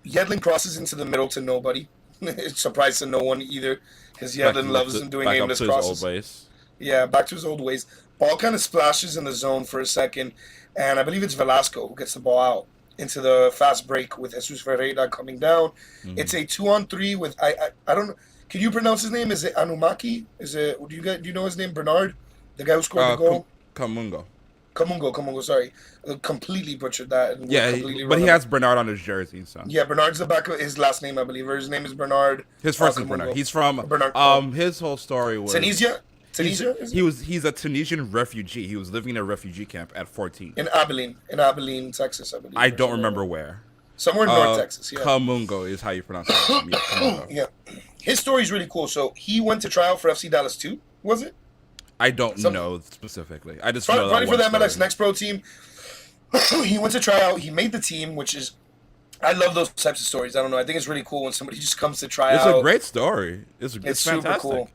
Yedlin crosses into the middle to nobody. It's surprise to no one either, because Yedlin loves doing back up aimless to his old crosses. base. Yeah, back to his old ways. Ball kind of splashes in the zone for a second, and I believe it's Velasco who gets the ball out into the fast break with Jesus Ferreira coming down. Hmm. It's a 2-on-3 with I don't know. Can you pronounce his name? Is it Anumaki? Is it do you know his name? Bernard, the guy who scored the goal. Kamungo. Kamungo. Sorry, completely butchered that and Yeah, completely but wrong he on it. has Bernard on his jersey, so Yeah, Bernard's the back of his last name, I believe, or his name is Bernard his first name is Bernard. Kamungo. He's from Bernard. his whole story was Tunisia. Tunisia is it? he's a Tunisian refugee. He was living in a refugee camp at 14. In Abilene, Texas, I believe, I or don't somewhere like remember that. where. Somewhere in North Texas. Yeah. Kamungo is how you pronounce his name. Yeah, Kamungo. Yeah. His story is really cool. So he went to try out for FC Dallas too, was it? I don't Some know specifically. I just know that probably for one the MLS story. Next Pro team. He went to try out. He made the team, which is I love those types of stories. I don't know. I think it's really cool when somebody just comes to try It's a out. great story. It's It's super fantastic. cool.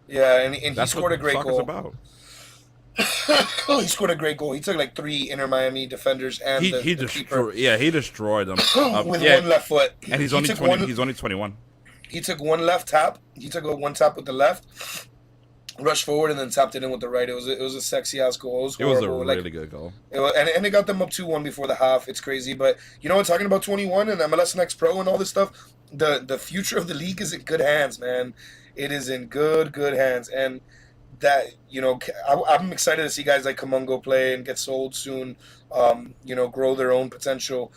Yeah, and he That's what scored a great soccer's goal. about. He scored a great goal. He took like three Inter Miami defenders and He the keeper destroyed. Yeah, he destroyed them. with Yeah, one left foot. and he's He only took 20. one. He's only 21. He took one left tap. He took a one tap with the left, rushed forward, and then tapped it in with the right. It was a sexy ass goal. It was It was a horrible. really good goal. And it got them up 2-1 before the half. It's crazy, but you know what? Talking about 21 and MLS Next Pro and all this stuff, the future of the league is in good hands, man. It is in good hands, and that I'm excited to see guys like Kamungo play and get sold soon. Grow their own potential.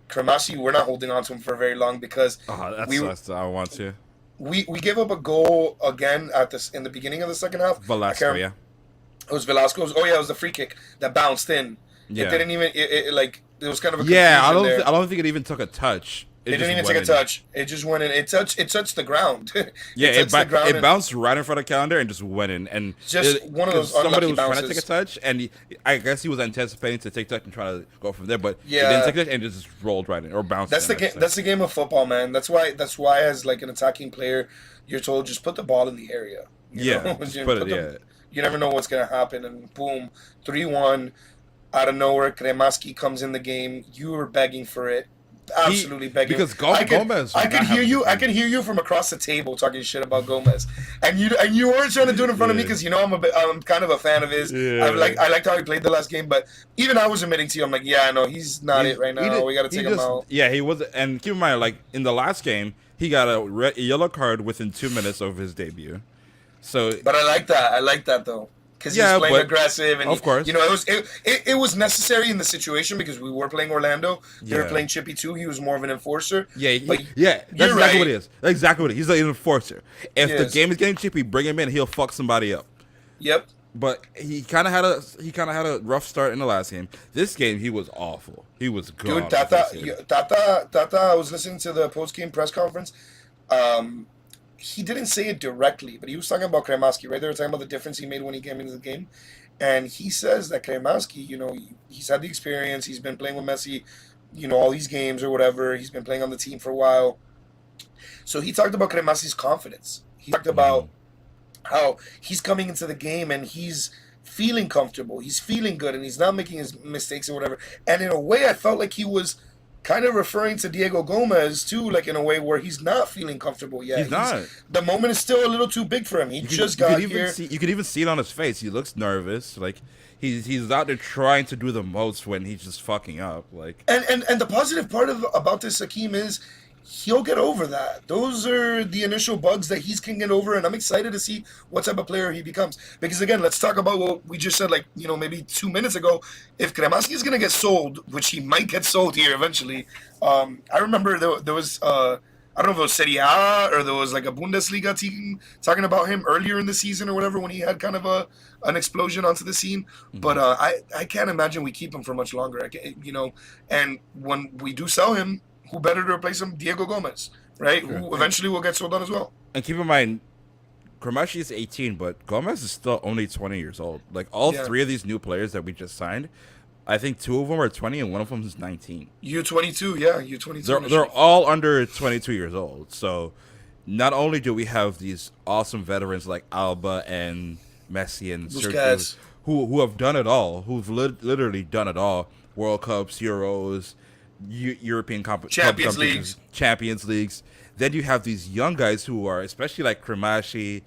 Kremasi, we're not holding on to him for very long because Oh, that we sucks. I want to. we gave up a goal again at this in the beginning of the second half. I Velasco, can't. yeah, It was Velasco's. Oh yeah, it was the free kick that bounced in. It yeah, didn't even. Like there was kind of a yeah. confusion there. I don't think it even took a touch. It Just didn't even went take a in. touch. It just went in. It touched the ground. Yeah, It touched the ground. it bounced right in front of calendar and just went in. And Just one of 'cause those somebody unlucky was trying to take a bounces. touch, and I guess he was anticipating to take touch and try to go from there, but he Yeah. didn't take touch and it just rolled right in or bounced. That's in, the I game. should say. That's the game of football, man. That's why as like an attacking player, you're told just put the ball in the area. Yeah, just put it. Yeah, You never know what's gonna happen, and boom, 3-1 out of nowhere. Kremaski comes in the game. You were begging for it, absolutely begging. because Gomez. I did could not have hear a you. good I game. could hear you from across the table talking shit about Gomez, and you weren't trying to do it in front of me Yeah. because I'm kind of a fan of his. Yeah. I liked how he played the last game, but even I was admitting to you, I'm like, yeah, no, he's not it right now. We got to take him out. Yeah, he was. And keep in mind, like in the last game, he got a yellow card within 2 minutes of his debut. So But I like that. I like that though, because Yeah, he's playing but- aggressive, and of course. it was necessary in the situation because we were playing Orlando. They were Yeah. playing Chippy too. He was more of an enforcer. yeah, But that's you're exactly right. what he is. That's exactly what he is. He's an enforcer. If the Yes. game is getting chippy, bring him in. He'll fuck somebody up. Yep. But he kind of had a rough start in the last game. This game, he was awful. He was gone. Dude, Tata. I was listening to the post game press conference. He didn't say it directly, but he was talking about Kremaski, right? They were talking about the difference he made when he came into the game, and he says that Kremaski, he's had the experience. He's been playing with Messi, all these games or whatever. He's been playing on the team for a while. So he talked about Kremasi's confidence. He talked about how he's coming into the game and he's feeling comfortable. He's feeling good and he's not making his mistakes or whatever. And in a way, I felt like he was kind of referring to Diego Gomez too, like in a way where he's not feeling comfortable yet. He's not. The moment is still a little too big for him. He just got here. You could even see it on his face. He looks nervous. Like he's out there trying to do the most when he's just fucking up. Like And the positive part about this Hakeem is he'll get over that. Those are the initial bugs that he's can get over, and I'm excited to see what type of player he becomes. Because again, let's talk about what we just said, like maybe 2 minutes ago. If Kremaski is gonna get sold, which he might get sold here eventually, I remember there was I don't know if it was Serie A or there was like a Bundesliga team talking about him earlier in the season or whatever when he had kind of an explosion onto the scene. But I can't imagine we keep him for much longer. And when we do sell him, who better to replace him? Diego Gomez, right? Sure. Who eventually will get sold on as well. and keep in mind, Kremashi is 18, but Gomez is still only 20 years old. Like all Yeah. three of these new players that we just signed I think two of them are 20 and one of them is 19. U22, yeah, U22 They're initially. all under 22 years old. So not only do we have these awesome veterans like Alba and Messi and Sergio Busquets, who have done it all, who've literally done it all, World Cups, Euros, European club Champions competitions, Leagues. Champions Leagues. Then you have these young guys who are, especially like Kremashi.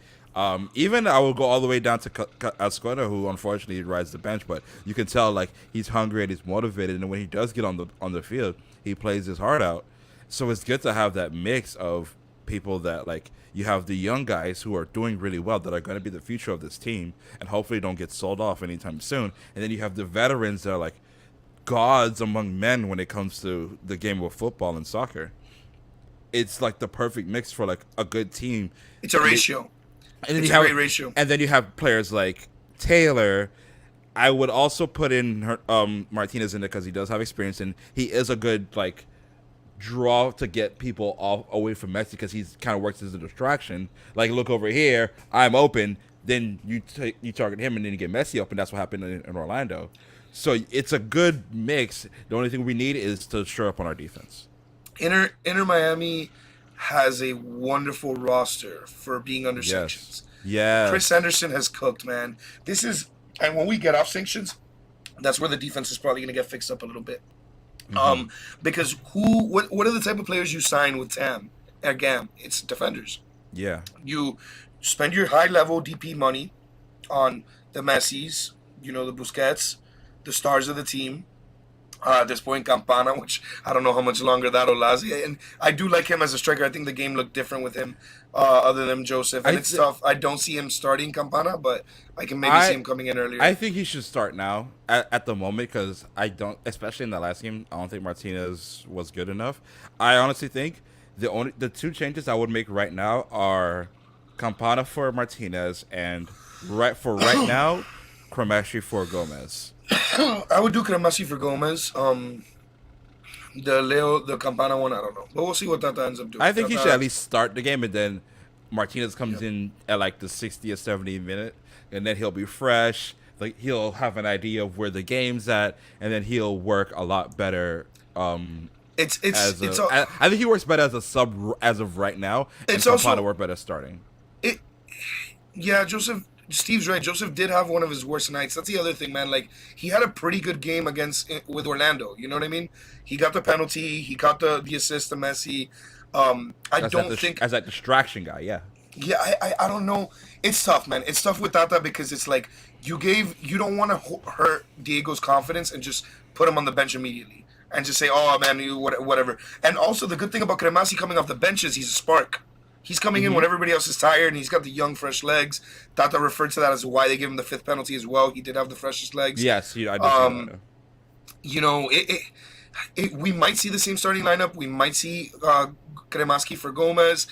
Even I will go all the way down to Ascona, who unfortunately rides the bench, but you can tell like he's hungry and he's motivated, and when he does get on the field, he plays his heart out. So it's good to have that mix of people that like you have the young guys who are doing really well that are going to be the future of this team and hopefully don't get sold off anytime soon. And then you have the veterans that are like gods among men when it comes to the game of football and soccer. It's like the perfect mix for like a good team. It's a ratio. And then It's you a have great ratio. and then you have players like Taylor. I would also put in Martinez in it because he does have experience and he is a good like draw to get people off away from Messi because he's kind of works as a distraction. Like, look over here, I'm open. Then you target him, and then you get Messi open. That's what happened in Orlando. So it's a good mix. The only thing we need is to shore up on our defense. Inter Miami has a wonderful roster for being under Yes, sanctions. Chris yes, Henderson has cooked, man. This is, and when we get off sanctions, that's where the defense is probably going to get fixed up a little bit. hmm Because what are the type of players you sign with TAM or GAM? It's defenders. yeah. You spend your high level DP money on the Messis, the Busquets, the stars of the team. At this point, Campana, which I don't know how much longer that'll last. And I do like him as a striker. I think the game looked different with him, other than Joseph. And I it's th- tough. I don't see him starting Campana, but I can maybe see I him coming in earlier. I think he should start now at the moment because I don't, especially in the last game, I don't think Martinez was good enough. I honestly think the two changes I would make right now are Campana for Martinez and right now, Cremaschi for Gomez. I would do Cremasi for Gomez. The Campana one, I don't know. But we'll see what Tata ends up doing. I think he should Tata, at least start the game and then Martinez comes in at like the 60th or 70th minute and then he'll be fresh. Like he'll have an idea of where the game's at and then he'll work a lot better it's it's as it's a a, I think he works better as a sub as of right now and it's Campana also work better starting. it. Yeah, Steve's right. Joseph did have one of his worst nights. That's the other thing, man. Like he had a pretty good game against with Orlando. You know what I mean? He got the penalty. He got the assist to Messi. I don't think. As that distraction guy, yeah. Yeah, I don't know. It's tough, man. It's tough with Tata because it's like you don't want to hurt Diego's confidence and just put him on the bench immediately and just say, oh man, whatever. And also the good thing about Cremasi coming off the bench is he's a spark. He's coming in when hmm everybody else is tired, and he's got the young, fresh legs. Tata referred to that as why they gave him the fifth penalty as well. He did have the freshest legs. Yes, I did see Um, that. you know, we might see the same starting lineup. We might see Kremaski for Gomez.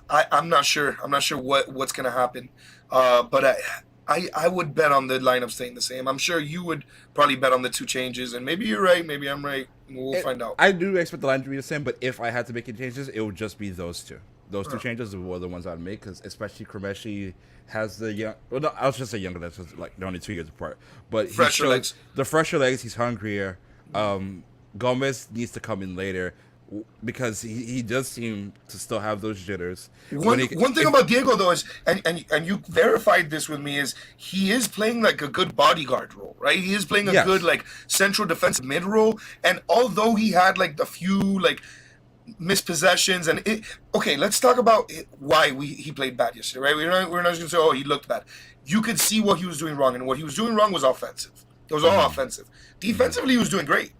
I, I'm not sure. I'm not sure what's gonna happen. But I would bet on the lineup staying the same. I'm sure you would probably bet on the two changes, and maybe you're right. Maybe I'm right. We'll find out. I do expect the line to be the same, but if I had to make any changes, it would just be those two. Those two Huh. changes were the ones I'd make, because especially Kremeshi has the young. Well, no, I was just say younger. That's just, like they're only 2 years apart. But he Fresher shows legs. the fresher legs. He's hungrier. Gomez needs to come in later because he does seem to still have those jitters. One When he one thing if about Diego though is, and you verified this with me, is he is playing like a good bodyguard role, right? He is playing a good yes, like central defensive mid role, and although he had like a few like missed possessions, okay, let's talk about why he played bad yesterday, right? We're not just gonna say oh he looked bad. You could see what he was doing wrong, and what he was doing wrong was offensive. It was all hmm offensive. Defensively, he was doing great.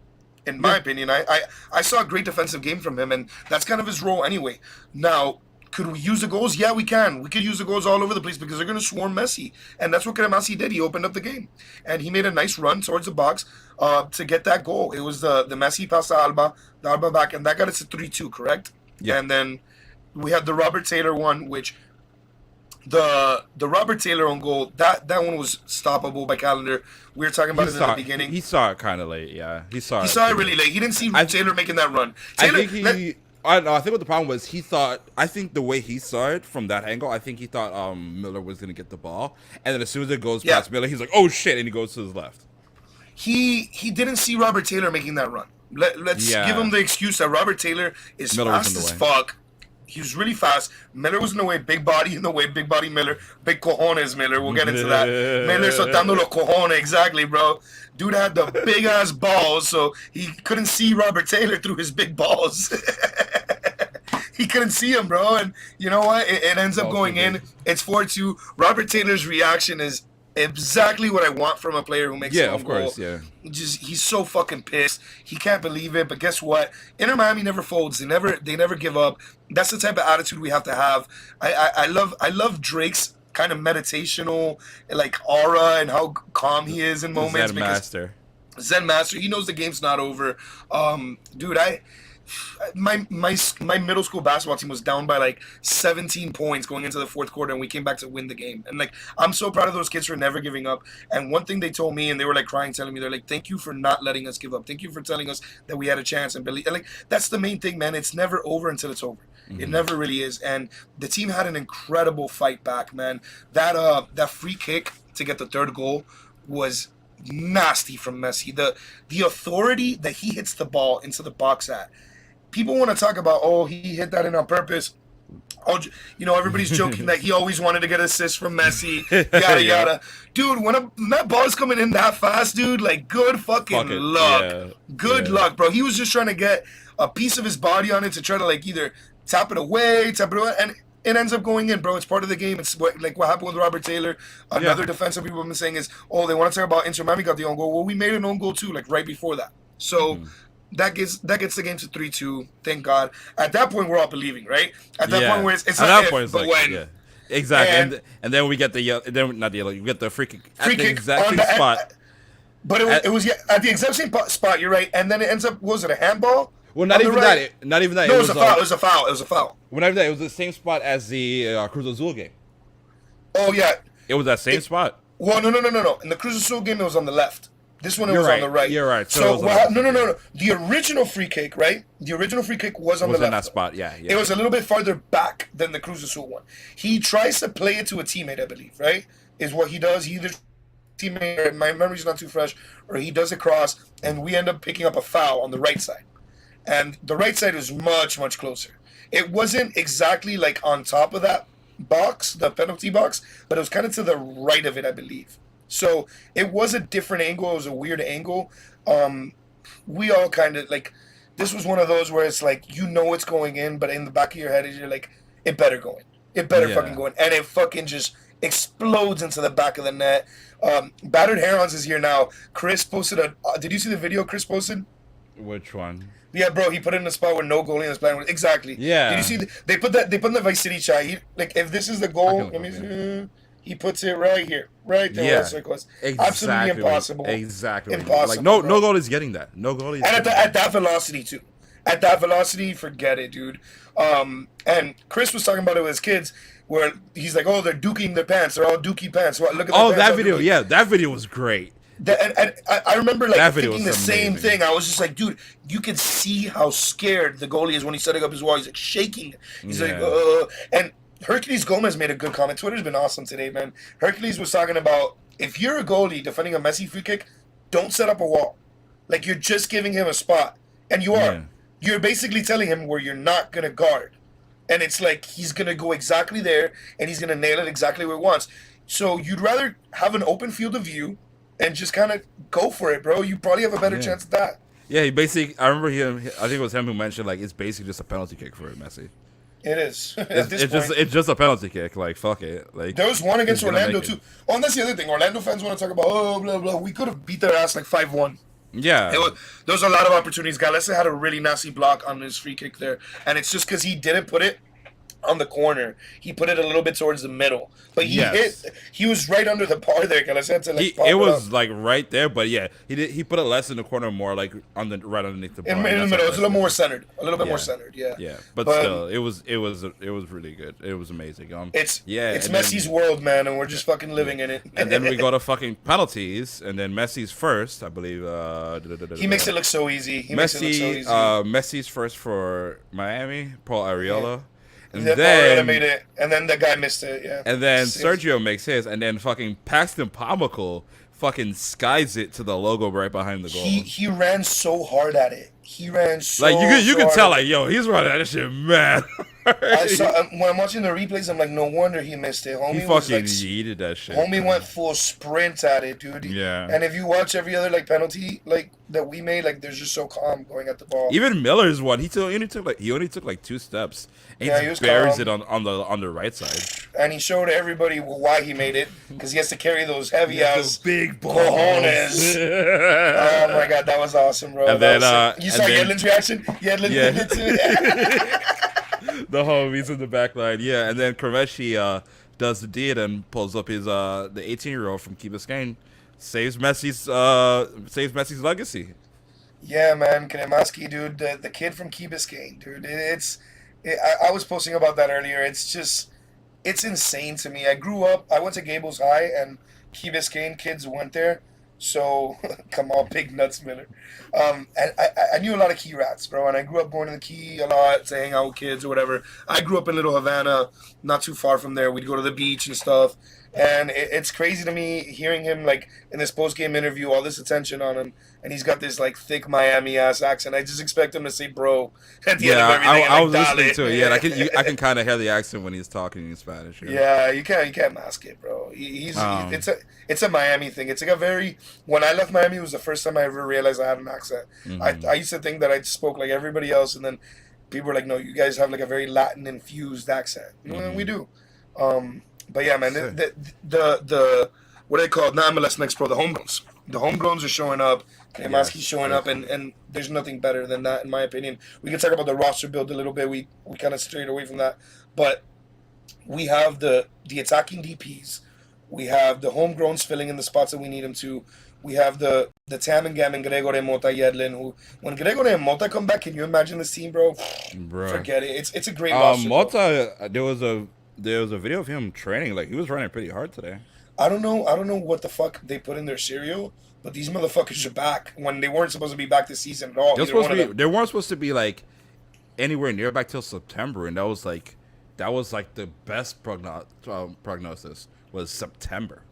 In my yeah, opinion, I saw a great defensive game from him, and that's kind of his role anyway. Now, could we use the goals? Yeah, we can. We could use the goals all over the place because they're going to swarm Messi, and that's what Messi did. He opened up the game, and he made a nice run towards the box to get that goal. It was the Messi pass to Alba, the Alba back, and that got us to 3-2, correct? yeah. And then we had the Robert Taylor one, which the Robert Taylor on goal, that one was stoppable by Calendar. We were talking about it in the beginning. He saw it kind of late. Yeah, he saw He it saw it pretty really late. late. He didn't see I Taylor making that run. I Taylor, think he. I don't know. I think what the problem was, he thought. I think the way he saw it from that angle, I think he thought Miller was gonna get the ball, and then as soon as it goes yeah, past Miller, he's like, "Oh shit!" and he goes to his left. he didn't see Robert Taylor making that run. Let's give him Yeah, the excuse that Robert Taylor is Miller was in fast the as way. fuck. He was really fast. Miller was in the way. Big body in the way. Big body Miller. Big cojones Miller. We'll get into that. Miller soltando los cojones. Exactly, bro. Dude had the big ass balls, so he couldn't see Robert Taylor through his big balls. He couldn't see him, bro. And you know what? It ends up Balls too going big. in. It's 4-2. Robert Taylor's reaction is exactly what I want from a player who makes Yeah, an own of goal. course. Yeah. He's so fucking pissed. He can't believe it. But guess what? Inter Miami never folds. They never give up. That's the type of attitude we have to have. I love Drake's kind of meditational like aura and how calm he is in moments Zen because master. Zen Master, he knows the game's not over. Dude, my middle school basketball team was down by like 17 points going into the fourth quarter, and we came back to win the game. And like, I'm so proud of those kids for never giving up. And one thing they told me, and they were like crying, telling me, they're like, "Thank you for not letting us give up. Thank you for telling us that we had a chance and believe." And like, that's the main thing, man. It's never over until it's over. It Hmm. never really is. And the team had an incredible fight back, man. That free kick to get the third goal was nasty from Messi. The authority that he hits the ball into the box at. People want to talk about, oh, he hit that in on purpose. Oh, everybody's joking that he always wanted to get assists from Messi, yada Yeah. yada. Dude, when that ball's coming in that fast, dude, like good fucking Fuck it. luck. Yeah. Good Yeah. luck, bro. He was just trying to get a piece of his body on it to try to like either tap it away, and it ends up going in, bro. It's part of the game. It's what happened with Robert Taylor. Another Yeah. defensive people have been saying is, oh, they want to talk about Inter Miami got the own goal. Well, we made an own goal too, like right before that. So Mhm. that gets the game to 3-2. Thank God. At that point, we're all believing, right? At that Yeah. point, where it's At not that if, point, it's but like, when. yeah, exactly. And And then we get the yellow. Then not the yellow. You get the free kick at free the kick exact on same the spot. but it was, At, it was yeah, at the exact same spot. You're right. And then it ends up, was it a handball? well, not On the even right? that. Not even that. No, It it was was a foul. It was a foul. It was a foul. whenever that. It was the same spot as the Cruz Azul game. Oh yeah. It was that same spot. Well, no. In the Cruz Azul game, it was on the left. This one, it You're was on right. the right. You're right. So it So, was on the no, no, no, left. no. The original free kick, right? The original free kick was on Was the in left. that spot. Yeah. Yeah. It was a little bit farther back than the Cruz Azul one. He tries to play it to a teammate, I believe, right? Is what he does. He either teammate, my memory's not too fresh, or he does it cross, and we end up picking up a foul on the right side. And the right side was much, much closer. It wasn't exactly like on top of that box, the penalty box, but it was kind of to the right of it, I believe. So it was a different angle. It was a weird angle. We all kind of like, this was one of those where it's like, it's going in, but in the back of your head, you're like, it better go in. It better Yeah. fucking go in. And it fucking just explodes into the back of the net. Battered Herons is here now. Chris posted did you see the video Chris posted? Which one? Yeah, bro, he put it in a spot where no goalie in his plan. Exactly. Yeah. Did you see? They put in the Vice City chat. Like, if this is the I goal, can let me look see. He puts it right here, right there. Yeah. Where the circle is. Absolutely impossible. Exactly. Impossible. Like no bro. goalie's getting that. No goalie's. And getting at that velocity too. At that velocity, forget it, dude. And Chris was talking about it with his kids, where he's like, "Oh, they're duking their pants. They're all dookie pants. Well, look at Oh, their that pants, video. all dookie." Yeah, that video was great. And I remember like That video thinking the was same amazing. thing. I was just like, dude, you can see how scared the goalie is when he's setting up his wall. He's like shaking. He's like, Yeah. and Hercules Gomez made a good comment. Twitter's been awesome today, man. Hercules was talking about, if you're a goalie defending a Messi free kick, don't set up a wall. Like, you're just giving him a spot, and you are. Yeah. You're basically telling him where you're not gonna guard, and it's like he's gonna go exactly there, and he's gonna nail it exactly where he wants. So you'd rather have an open field of view and just kind of go for it, bro. You probably have a better Yeah. chance at that. Yeah, he basically. I remember him. I think it was him who mentioned like it's basically just a penalty kick for Messi. It is. At It's, this it's point. just it's just a penalty kick. Like fuck it. Like There was one against he's gonna Orlando make it. too. Oh, and that's the other thing. Orlando fans want to talk about, oh, blah blah. We could have beat their ass like 5-1. Yeah. There was a lot of opportunities. Galessa had a really nasty block on his free kick there, and it's just because he didn't put it on the corner. He put it a little bit towards the middle, but Yes. he was right under the bar there. Galessa had to like pop It it was up. like right there, but yeah, he put it less in the corner, more like on the right underneath the bar. in the That's middle. what It's a little I more said. centered, a little bit more Yeah. centered. Yeah, Yeah, but But- still, it was really good. It was amazing. It's yeah, it's and then- Messi's world, man, and we're just fucking living in it. And then we go to fucking penalties, and then Messi's first, I believe. He makes it look so easy. He makes it look so Messi, easy. Messi's first for Miami, Paul Arriola, and That Paul then made it, and then the guy missed it. Yeah, and then Six. Sergio makes his, and then fucking Paxton Pomykal fucking skies it to the logo right behind the He goal. he ran so hard at it. He ran Like so you so can hard tell at like it. yo, he's running that shit mad. I saw when I'm watching the replays. I'm like, no wonder he missed it. He Homie was fucking like, yeeted that shit. homie went full sprint at it, dude. Yeah. And if you watch every other like penalty like that we made, like they're just so calm going at the ball. Even Miller's one, he only took like 2 steps, and Yeah, he he was just buries it calm, on the right side. and he showed everybody why he made it because he has to carry those heavy Those ass big balls. cojones. Oh my god, that was awesome, bro. And That then was sick. You and saw then Yedlin's reaction. Yedlin yeah. did it too. The homies in the back line, yeah, and then Kremeshi does the deed and pulls up his the 18-year-old from Key Biscayne, saves Messi's legacy. Yeah, man, Kremaski, dude, the kid from Key Biscayne, dude. I was posting about that earlier. It's just, it's insane to me. I grew up, I went to Gables High, and Key Biscayne kids went there. So, come on, big nuts, Miller. And I knew a lot of Key rats, bro, and I grew up going to the Key a lot to hang out with kids or whatever. I grew up in Little Havana, not too far from there. We'd go to the beach and stuff. And it's crazy to me hearing him, like, in this post-game interview, all this attention on him, and he's got this, like, thick Miami-ass accent. I just expect him to say bro at the end of Yeah, everything. I And, was like, listening dale. to it. Yeah, I can kind of hear the accent when he's talking in Spanish. Yeah. Yeah, you can't mask it, bro. Um, It's a Miami thing. It's like a very when I left Miami, it was the first time I ever realized I had an accent. I used to think that I spoke like everybody else, and then people were like, "No, you guys have like a very Latin infused accent." And we do. But yeah, man, Sick. the what do they call it? Not MLS Next Pro, the homegrowns. The homegrowns are showing up. Kamaski's Yes, showing up, and there's nothing better than that, in my opinion. We can talk about the roster build a little bit. We kind of strayed away from that, but we have the attacking DPs. We have the homegrowns filling in the spots that we need them to. We have the Tam and Gam and Gregory Mota Yedlin. Who, when Gregory and Mota come back, can you imagine this team, bro? bro. Forget it. It's a great roster. Bro. Mota, there was a video of him training. Like he was running pretty hard today. I don't know what the fuck they put in their cereal, but these motherfuckers are back when they weren't supposed to be back this season at all. They weren't supposed to be like anywhere near back till September, and that was like the best prognosis was September,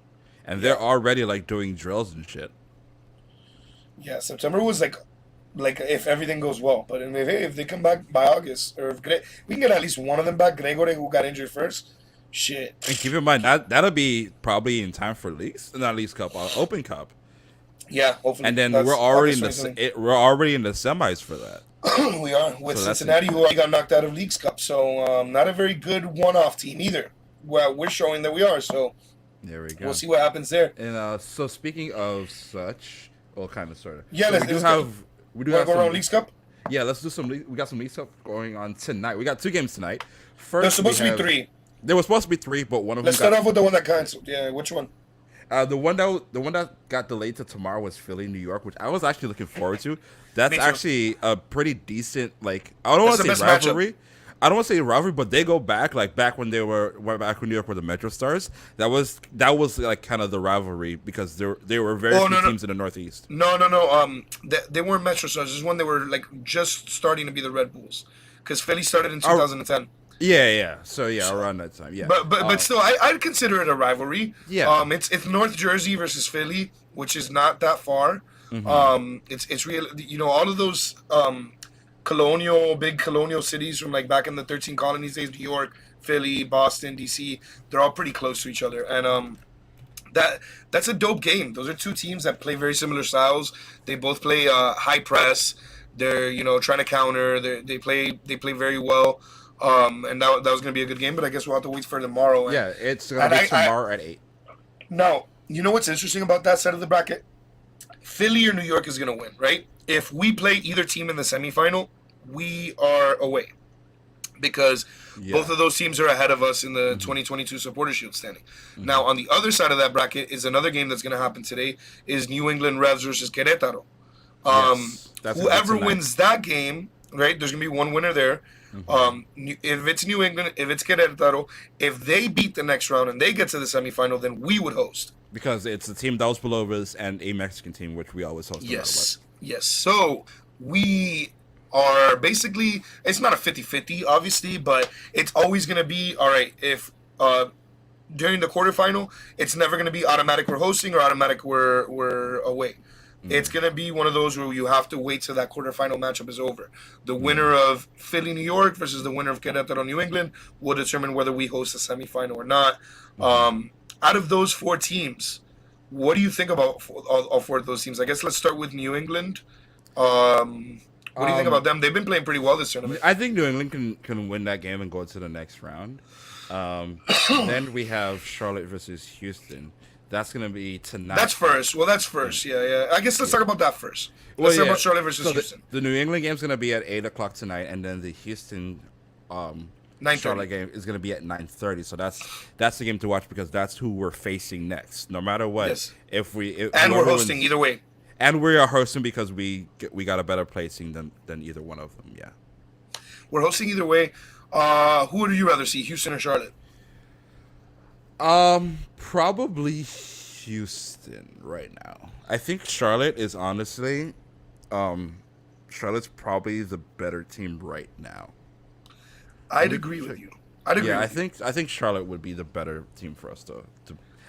and they're already like doing drills and shit. Yeah, September was like if everything goes well, but if they come back by August, or if we can get at least one of them back, Gregory who got injured first. Shit. And keep in mind that'll be probably in time for leagues, not Leagues Cup, Open Cup, Yeah, hopefully. and then That's we're already August we're already in the semis for that. 2020. We are with So that's Cincinnati, who already got knocked out of Leagues Cup, so not a very good one-off team either. Well, we're showing that we are, so There we go. we'll see what happens there. And so speaking of such, well, kind of sort of. Yeah, So let's we do go. have we do Want have to go around some. Leagues Cup? Yeah, let's do some. We got some League Cup going on tonight. We got 2 games tonight. First, There's supposed to we be have- three. There was supposed to be 3, but one of Let's them start got off with the one that canceled. Yeah, which one? the one that got delayed to tomorrow was Philly, New York, which I was actually looking forward to. That's Me too. actually a pretty decent I don't want That's to the say best rivalry. I don't want to say rivalry, but they go back back when back when New York were the Metro Stars. That was like kind of the rivalry because there were very few teams in the Northeast. No. They weren't Metro Stars. This one they were like just starting to be the Red Bulls, because Philly started in 2010. Yeah. So yeah, around that time. Yeah. But still, I'd consider it a rivalry. Yeah. It's North Jersey versus Philly, which is not that far. It's real. All of those big colonial cities from like back in the 13 colonies days, New York, Philly, Boston, DC. They're all pretty close to each other, and that's a dope game. Those are two teams that play very similar styles. They both play high press. They're trying to counter. They play very well. And that was going to be a good game, but I guess we'll have to wait for tomorrow. And, yeah, it's gonna be tomorrow at 8. now, you know what's interesting about that side of the bracket? Philly or New York is going to win, right? If we play either team in the semifinal, we are away, because both of those teams are ahead of us in the 2022 Supporter Shield standing. Now, on the other side of that bracket is another game that's going to happen today, is New England Revs versus Querétaro. That's Whoever tonight. wins that game, right, there's going to be one winner there. If it's New England, if it's Querétaro, if they beat the next round and they get to the semifinal, then we would host. Because it's the team that was below us and a Mexican team, which we always host. Yes. So we are basically, it's not a 50-50, obviously, but it's always going to be, all right, if during the quarterfinal, it's never going to be automatic we're hosting or automatic we're away. It's Mm, going to be one of those where you have to wait till that quarterfinal matchup is over. The winner mm, of Philly, New York versus the winner of Querétaro, New England will determine whether we host a semifinal or not. mm. Out of those four teams, what do you think about all four of those teams? I guess let's start with New England. What do you think Um, about them? They've been playing pretty well this tournament. I think New England can win that game and go to the next round. Then we have Charlotte versus Houston. That's gonna be tonight. That's first. Well, that's first. Yeah, yeah. I guess let's Yeah. talk about that first. Well, Let's talk yeah. about Charlotte versus So Houston. the New England game's gonna be at 8 o'clock tonight, and then the Houston um, Nine Charlotte thirty. game is gonna be at 9:30. So that's the game to watch because that's who we're facing next. No matter what, Yes. if And we're whoever hosting wins, either way. and we are hosting because we got a better placing than either one of them. Yeah. We're hosting either way. Who would you rather see, Houston or Charlotte? Probably Houston right now. I think Charlotte is honestly, Charlotte's probably the better team right now. Let I'd me agree with check. you. I'd agree Yeah, with you. I think Charlotte would be the better team for us to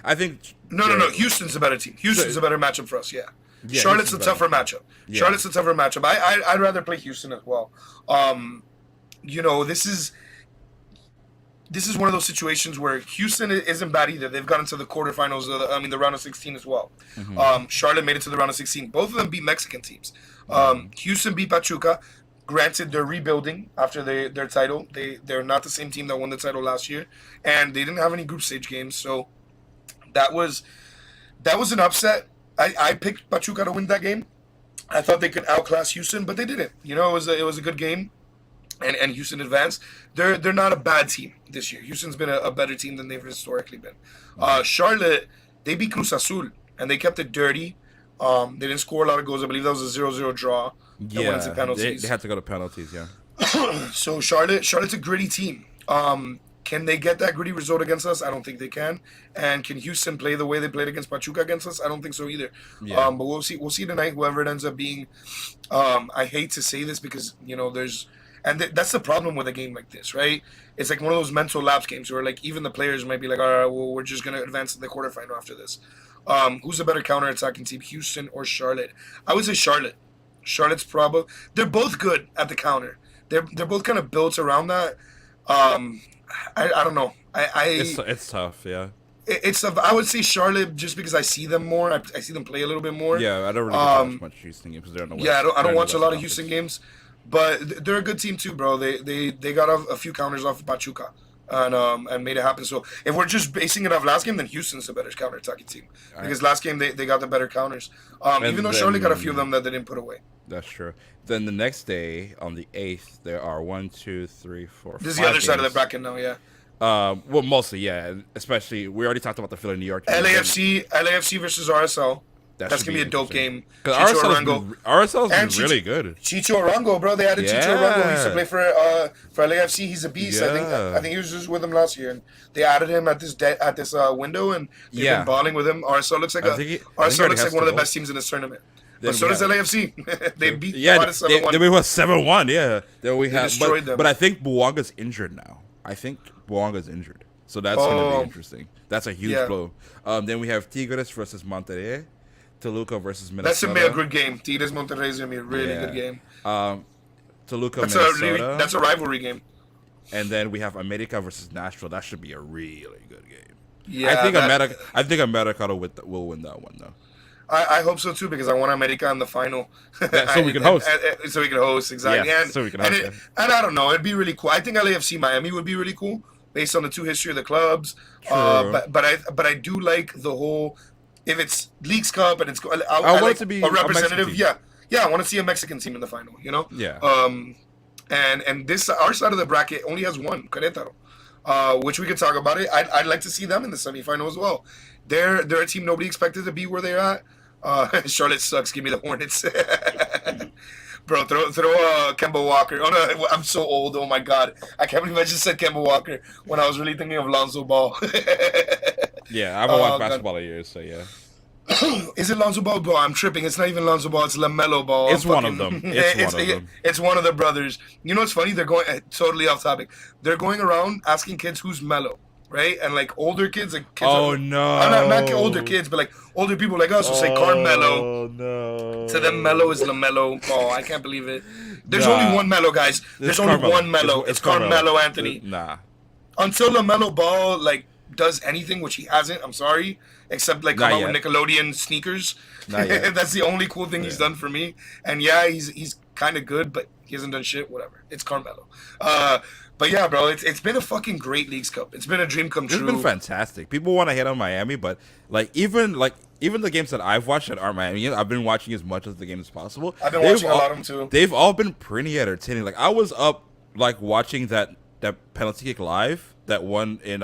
I think No, no, no. Houston's a better team. Houston's a better matchup for us. Yeah. yeah, Charlotte's a Houston's better. tougher matchup. Yeah. Charlotte's a tougher matchup. I'd rather play Houston as well. You know, this is one of those situations where Houston isn't bad either. They've gotten to the quarterfinals. The round of 16 as well. Charlotte made it to the round of 16. Both of them beat Mexican teams. Houston beat Pachuca. Granted, they're rebuilding after their title. They're not the same team that won the title last year, and they didn't have any group stage games. So that was an upset. I picked Pachuca to win that game. I thought they could outclass Houston, but they didn't. You know, it was a good game, and Houston advanced. They're not a bad team this year. Houston's been a better team than they've historically been. Charlotte, they beat Cruz Azul and they kept it dirty. They didn't score a lot of goals. I believe that was a 0-0 draw. That went to Yeah, penalties. they had to go to penalties. Yeah. So Charlotte's a gritty team. Can they get that gritty result against us? I don't think they can. And can Houston play the way they played against Pachuca against us? I don't think so either. Yeah. But we'll see. We'll see tonight. Whoever it ends up being. I hate to say this because that's the problem with a game like this, right? It's like one of those mental lapse games where like even the players might be like, all right, well, we're just gonna advance to the quarterfinal after this. Who's a better counter-attacking team, Houston or Charlotte? I would say Charlotte. Charlotte's probably they're both good at the counter. They're both kind of built around that. Um, I don't know. It's tough. Yeah. It's I would say Charlotte just because I see them more. I see them play a little bit more. Yeah, I don't really get to watch much Houston games because they're on the west. Yeah, I they're don't in the watch a lot of Western Houston Conference. games, but they're a good team too, bro. They got a few counters off of Pachuca and made it happen. So if we're just basing it off last game, then Houston's the better counterattacking team because last game they got the better counters. Even though Charlotte got a few of them that they didn't put away. That's true. Then the next day, on the 8th, there are 1, 2, 3, 4, This is 5 the other side of the games. bracket now, yeah. Well, mostly, yeah. Especially, we already talked about the Philly, New York. game. LAFC versus RSL. That That's should gonna be a dope game. Because Chicho RSL's And been really good. Chicho Arango, bro. They added Chicho Arango. He used to Yeah. play for LAFC. He's a beast. Yeah. I think he was just with them last year, and they added him at this window, and they've Yeah. been balling with him. RSL looks like I think he RSL already looks has like one of to the go. best teams in this tournament. Then But so we does have- LAFC. They beat Yeah, Juarez they 7-1. we were 7-1. Yeah, then we have destroyed them. But I think Buwanga's injured now. I think Buwanga's injured, so that's gonna Oh. be interesting. That's a huge Yeah. blow. Then we have Tigres versus Monterrey, Toluca versus Minnesota. That's gonna be a good game. Tigres Monterrey is gonna be a really Yeah. good game. Toluca, That's Minnesota. that's a rivalry game. And then we have America versus Nashville. That should be a really good game. Yeah, I think America will win that one though. I hope so too because I want America in the final. Yeah, so we can host. So we can host, exactly. Yeah, and, so we can and, host, it, and I don't know, it'd be really cool. I think LAFC Miami would be really cool based on the two history of the clubs. True. But I do like the whole if it's Leagues Cup and it's I want like it to be a a Mexican representative. team. Yeah, I want to see a Mexican team in the final. You know. Yeah. And this our side of the bracket only has one Querétaro, which we could talk about it. I'd like to see them in the semifinal as well. They're a team nobody expected to be where they're at. Charlotte sucks. Give me the Hornets. Bro, throw Kemba Walker. Oh no, I'm so old. Oh my god, I can't believe I just said Kemba Walker when I was really thinking of Lonzo Ball. Yeah, I haven't watched God. basketball in years, so yeah. Is it Lonzo Ball? Bro, I'm tripping. It's not even Lonzo Ball. It's LaMelo Ball. It's one of them. It's one of them. It's one of the brothers. You know what's funny? They're going totally off topic. They're going around asking kids who's Melo. right? And like older kids, like kids are, Oh not older no. kids, but like older people like us will say Carmelo. Oh To them, Melo no. is Lamelo. Oh, I can't believe it. There's only Nah. one Melo, guys. It's There's only Carmelo. one Melo. It's It's Carmelo. Carmelo Anthony. Nah. Until Lamelo Ball like does anything, which he hasn't. I'm sorry, except like come Not out with yet. Nickelodeon sneakers. Not yet. That's the only cool thing he's Yeah. done for me. And yeah, he's kind of good, but he hasn't done shit. Whatever. It's Carmelo. Uh, but yeah, bro, it's been a fucking great Leagues Cup. It's been a dream come It's been true. fantastic. People want to hit on Miami, but even the games that I've watched that aren't Miami, I've been watching as much of the game as possible. I've been watching a lot of them too. They've all been pretty entertaining. Like I was up like watching that penalty kick live, that one in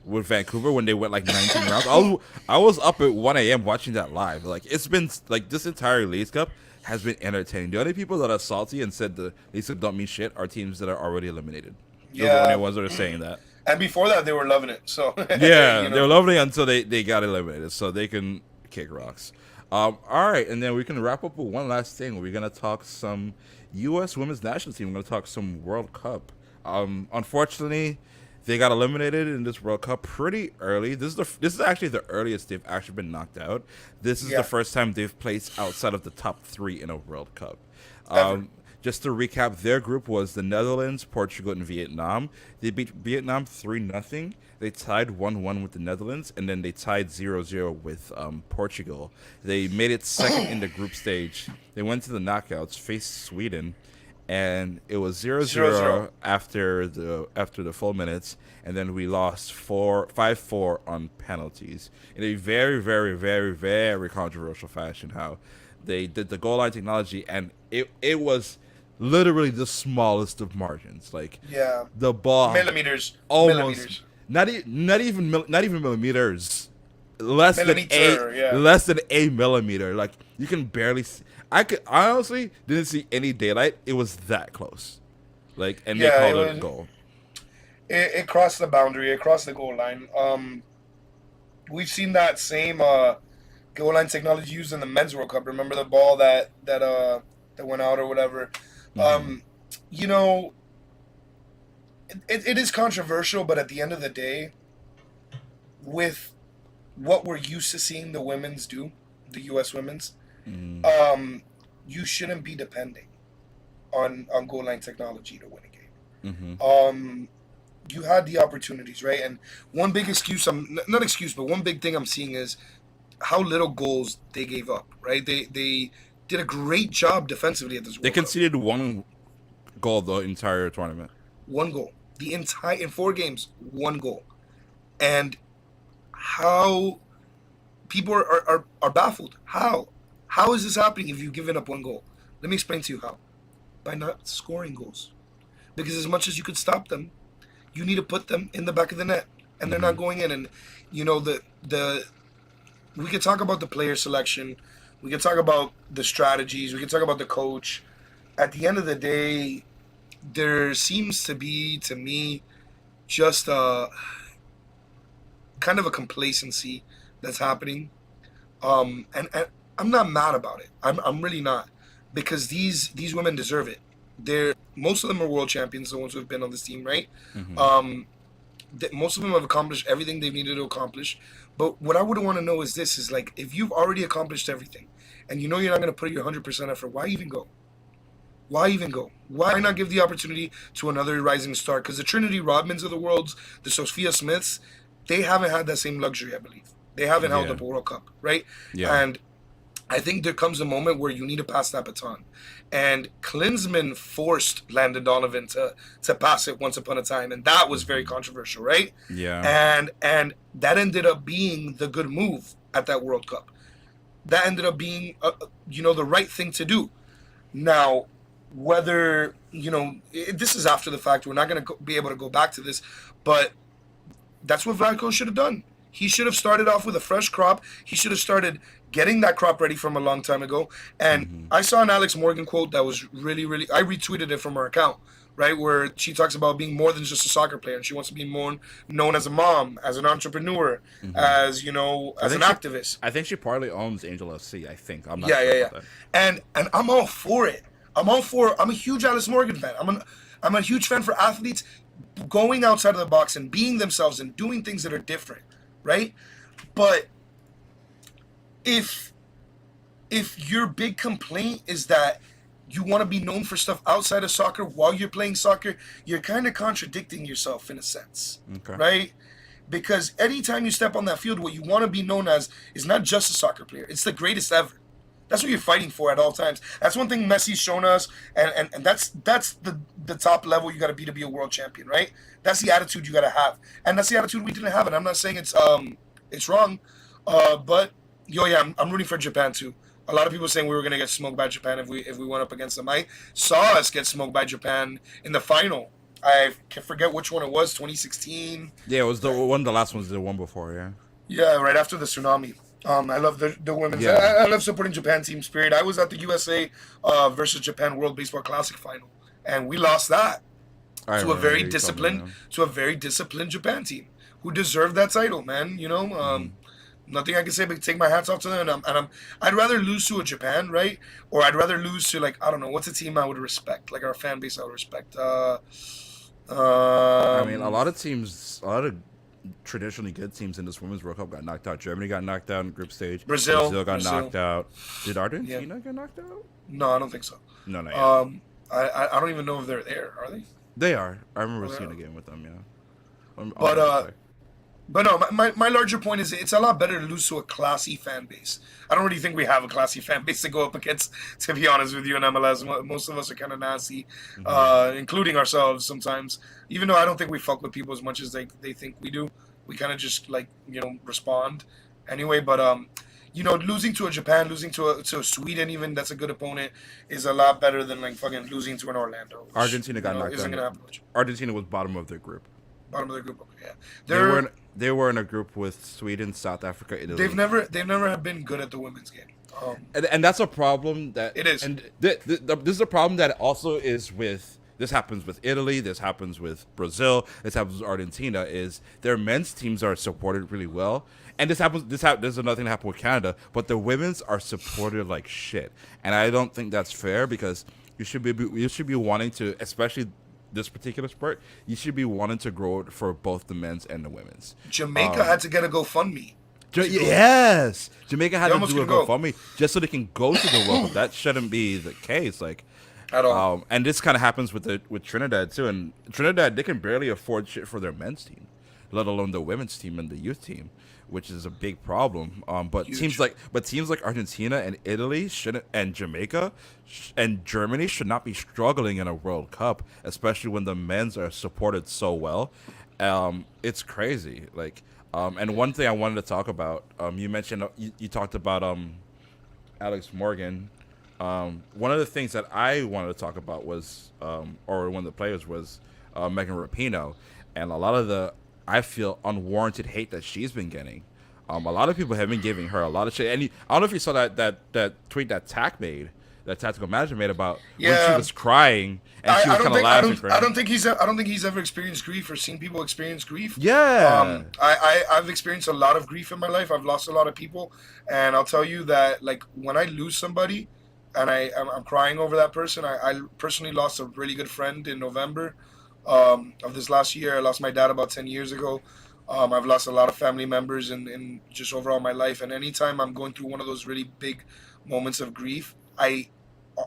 with Vancouver when they went like 19 rounds. I was up at 1 a.m. watching that live. Like it's been like this entire Leagues Cup has been entertaining. The only people that are salty and said the Leagues Cup don't mean shit are teams that are already eliminated. Those are the only Yeah. ones that are saying that. And before that, they were loving it. So Yeah, you they were know, lovely until they got eliminated, so they can kick rocks. All right, and then we can wrap up with one last thing. We're gonna talk some U.S. Women's National Team. We're gonna talk some World Cup. Unfortunately, they got eliminated in this World Cup pretty early. This is actually the earliest they've actually been knocked out. This is the yeah, first time they've placed outside of the top three in a World Cup. ever. Just to recap, their group was the Netherlands, Portugal, and Vietnam. They beat Vietnam 3-0. They tied 1-1 with the Netherlands, and then they tied 0-0 with Portugal. They made it second in the group stage. They went to the knockouts, faced Sweden, and it was 0-0 Zero zero. after the full minutes, and then we lost 5-4 on penalties in a very, very, very, very controversial fashion. How they did the goal line technology, and it was literally the smallest of margins. Like Yeah, the ball millimeters, almost millimeters, not even millimeters, less than millimeter. Yeah, a millimeter. Like you can barely see. I honestly didn't see any daylight. It was that close. Like, and they yeah. called it a goal. It crossed the boundary. It crossed the goal line. We've seen that same goal line technology used in the men's World Cup. Remember the ball that went out or whatever. Hmm. Um, you know, it is controversial, but at the end of the day, with what we're used to seeing the women's do, the U.S. women's, Hmm. you shouldn't be depending on goal line technology to win a Hmm. game. You had the opportunities, right? And one big excuse, not excuse, but one big thing I'm seeing is how little goals they gave up, right? They did a great job defensively at this They World Cup. conceded one goal the entire tournament. One goal, the entire in 4 games, one goal, and how people are baffled. How is this happening if you've given up one goal? Let me explain to you how. By not scoring goals, because as much as you could stop them, you need to put them in the back of the net, and they're Hmm. not going in. And you know the we could talk about the player selection, we could talk about the strategies, we could talk about the coach. At the end of the day, there seems to be to me just a kind of a complacency that's happening. And I'm not mad about it. I'm really not, because these women deserve it. They're most of them are world champions, the ones who have been on this team, right? Hmm. Um, most of them have accomplished everything they've needed to accomplish. But what I would want to know is this: is like if you've already accomplished everything, and you know you're not going to put your 100% effort, why even go? Why even go? Why not give the opportunity to another rising star? Because the Trinity Rodmans of the world, the Sophia Smiths, they haven't had that same luxury, I believe. They haven't held Yeah. up a World Cup, right? Yeah. And I think there comes a moment where you need to pass that baton. And Klinsman forced Landon Donovan to pass it once upon a time, and that was very Hmm. controversial, right? Yeah. And that ended up being the good move at that World Cup. That ended up being, the right thing to do. Now, whether this is after the fact, we're not going to be able to go back to this, but that's what Vladko should have done. He should have started off with a fresh crop. He should have started getting that crop ready from a long time ago. And Hmm. I saw an Alex Morgan quote that was really, really. I retweeted it from her account, right, where she talks about being more than just a soccer player, and she wants to be more known as a mom, as an entrepreneur, Hmm. as I as an think she activist. I think she partly owns Angel FC. I think I'm not Yeah, sure yeah, yeah. about that. And I'm all for it. I'm all for. I'm a huge Alice Morgan fan. I'm a huge fan for athletes going outside of the box and being themselves and doing things that are different, right? But if your big complaint is that you want to be known for stuff outside of soccer while you're playing soccer, you're kind of contradicting yourself in a sense, Okay. right? Because anytime you step on that field, what you want to be known as is not just a soccer player, it's the greatest ever. That's what you're fighting for at all times. That's one thing Messi's shown us, and that's the top level you got to be a world champion, right? That's the attitude you got to have, and that's the attitude we didn't have. And I'm not saying it's wrong, but yeah, I'm rooting for Japan too. A lot of people saying we were gonna get smoked by Japan if we went up against them. I saw us get smoked by Japan in the final. I can forget which one it was, 2016. Yeah, it was the one. The last one's the one before. Yeah. Yeah, right after the tsunami. I love the women's. Yeah. I love supporting Japan team spirit. I was at the USA versus Japan World Baseball Classic final, and we lost that I to a remember very you told me, disciplined yeah. Japan team who deserved that title, man. Nothing I can say but take my hats off to them. I'd rather lose to a Japan, right? Or I'd rather lose to, like, I don't know, what's a team I would respect, like our fan base I would respect. I mean, a lot of teams, a lot of traditionally good teams in this Women's World Cup got knocked out. Germany got knocked out in group stage. Brazil got knocked out. Did Argentina get knocked out? No, I don't think so. No, not yet. I don't even know if they're there. Are they? They are. I remember Oh, they seeing are. a game with them. Yeah. But no, my larger point is it's a lot better to lose to a classy fan base. I don't really think we have a classy fan base to go up against, to be honest with you, in MLS. Most of us are kind of nasty, including ourselves sometimes. Even though I don't think we fuck with people as much as they think we do. We kind of just, like, respond anyway. But, losing to a Japan, losing to a Sweden even, that's a good opponent, is a lot better than, like, fucking losing to an Orlando. Which, Argentina got knocked isn't out. going to happen much. Argentina was bottom of their group. Bottom of the group, okay, yeah. They were in a group with Sweden, South Africa, Italy. They've never been good at the women's game. And that's a problem that It is. And this is a problem that also is with. This happens with Italy. This happens with Brazil. This happens with Argentina. Is their men's teams are supported really well, and this happens. There's another thing that happened with Canada, but the women's are supported like shit, and I don't think that's fair because you should be wanting to, especially this particular sport, you should be wanting to grow it for both the men's and the women's. Jamaica had to get a GoFundMe. Yes, Jamaica had They to almost do a couldn't go. GoFundMe just so they can go to the World Cup. That shouldn't be the case. Like, At all. and this kind of happens with Trinidad too. And Trinidad, they can barely afford shit for their men's team, let alone the women's team and the youth team, which is a big problem. But Huge. teams like Argentina and Italy and Jamaica and Germany should not be struggling in a World Cup, especially when the men's are supported so well. It's crazy. Like, and one thing I wanted to talk about, you mentioned you talked about Alex Morgan. One of the things that I wanted to talk about was, or one of the players was Megan Rapinoe, and a lot of the, I feel, unwarranted hate that she's been getting. A lot of people have been giving her a lot of shit, and I don't know if you saw that tweet that that Tactical Manager made about when she Yeah. was crying and she was kind of laughing for him. I don't think he's ever experienced grief or seen people experience grief. Yeah. I've experienced a lot of grief in my life. I've lost a lot of people, and I'll tell you that, like, when I lose somebody, and I'm crying over that person. I personally lost a really good friend in November of this last year. I lost my dad about 10 years ago. I've lost a lot of family members in just overall my life. And anytime I'm going through one of those really big moments of grief,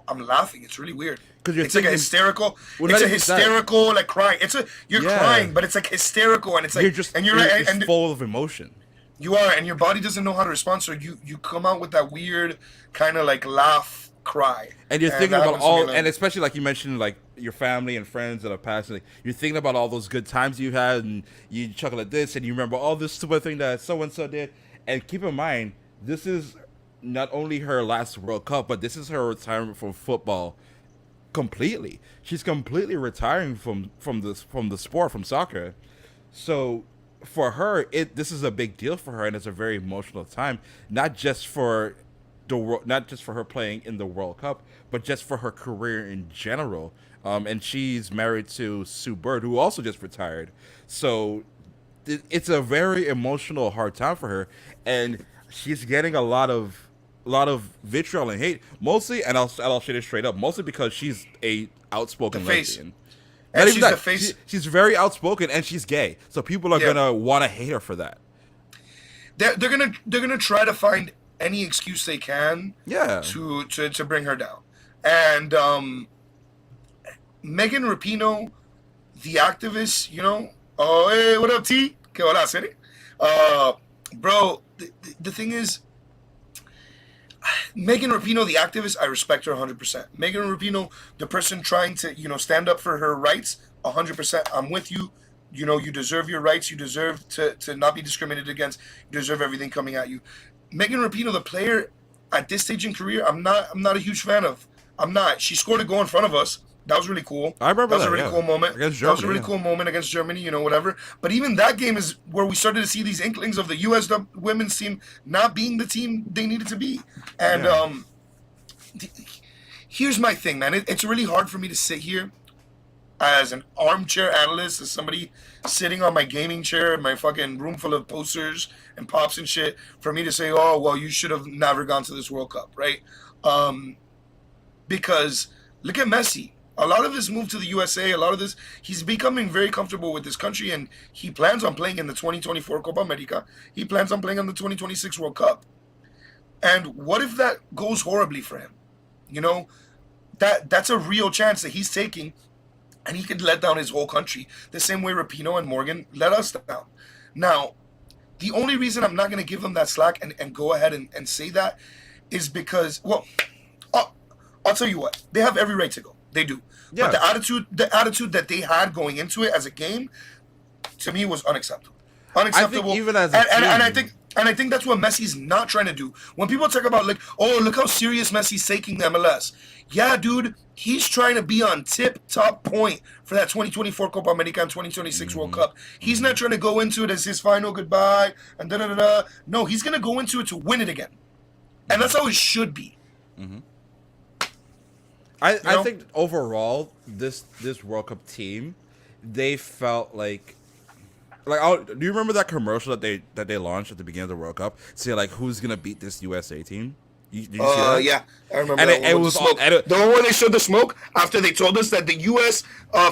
I'm laughing. It's really weird. 'Cause you're It's like a thinking- hysterical. Well, It's not a even that. hysterical, like, crying. You're Yeah. crying, but it's like hysterical, and it's like You're just and you're you're right, just and full of emotion. you are, and your body doesn't know how to respond. So you come out with that weird kind of like laugh cry. And you're thinking that about happens to me, all, like- and especially like you mentioned, like your family and friends that are passing. Like, you're thinking about all those good times you had, and you chuckle at this, and you remember all this stupid thing that so and so did. And keep in mind, this is not only her last World Cup, but this is her retirement from football completely. She's completely retiring from the sport, from soccer. So for her, this is a big deal for her, and it's a very emotional time, not just for her playing in the World Cup, but just for her career in general. And she's married to Sue Bird, who also just retired. So it's a very emotional, hard time for her, and she's getting a lot of vitriol and hate, mostly. And I'll say this straight up, mostly because she's a outspoken The face. lesbian. Not and even she's the that. face. She's very outspoken and she's gay, so people are Yeah, gonna want to hate her for that. they're gonna try to find any excuse they can Yeah, to bring her down. And Megan Rapinoe, the activist, oh hey, what up, T? Que hola, city? Uh, bro, the thing is, Megan Rapinoe, the activist, I respect her 100%. Megan Rapinoe, the person trying to, stand up for her rights, 100%. I'm with you. You deserve your rights. You deserve to not be discriminated against. You deserve everything coming at you. Megan Rapinoe, the player, at this stage in career, I'm not a huge fan of. I'm not. She scored a goal in front of us. That was really cool. I remember That was a that. really Yeah, cool moment. against That was a Germany. really Yeah, cool moment against Germany, whatever. But even that game is where we started to see these inklings of the U.S. women's team not being the team they needed to be. And yeah. here's my thing, man. It's really hard for me to sit here as an armchair analyst, as somebody sitting on my gaming chair, my fucking room full of posters and pops and shit, for me to say, oh, well, you should have never gone to this World Cup, right? Um, because look at Messi. A lot of this move to the USA, a lot of this, he's becoming very comfortable with this country, and he plans on playing in the 2024 Copa America. He plans on playing in the 2026 World Cup. And what if that goes horribly for him? You know, that's a real chance that he's taking, and he could let down his whole country the same way Rapinoe and Morgan let us down. Now, the only reason I'm not going to give them that slack and go ahead and say that is because, well, I'll tell you what, they have every right to go. They do. Yeah. But the attitude that they had going into it as a game, to me, was unacceptable. Unacceptable. I think even as a and I team, think and I think that's what Messi's not trying to do. When people talk about, like, oh, look how serious Messi's taking the MLS. Yeah, dude, he's trying to be on tip-top point for that 2024 Copa America and 2026 World Cup. He's not trying to go into it as his final goodbye and da-da-da-da. No, he's going to go into it to win it again. And that's how it should be. I think overall this World Cup team, they felt like do you remember that commercial that they launched at the beginning of the World Cup? Say like who's gonna beat this USA team? Did you see that? Yeah, I remember And that it one with was the smoke. The one where they showed the smoke after they told us that the U.S.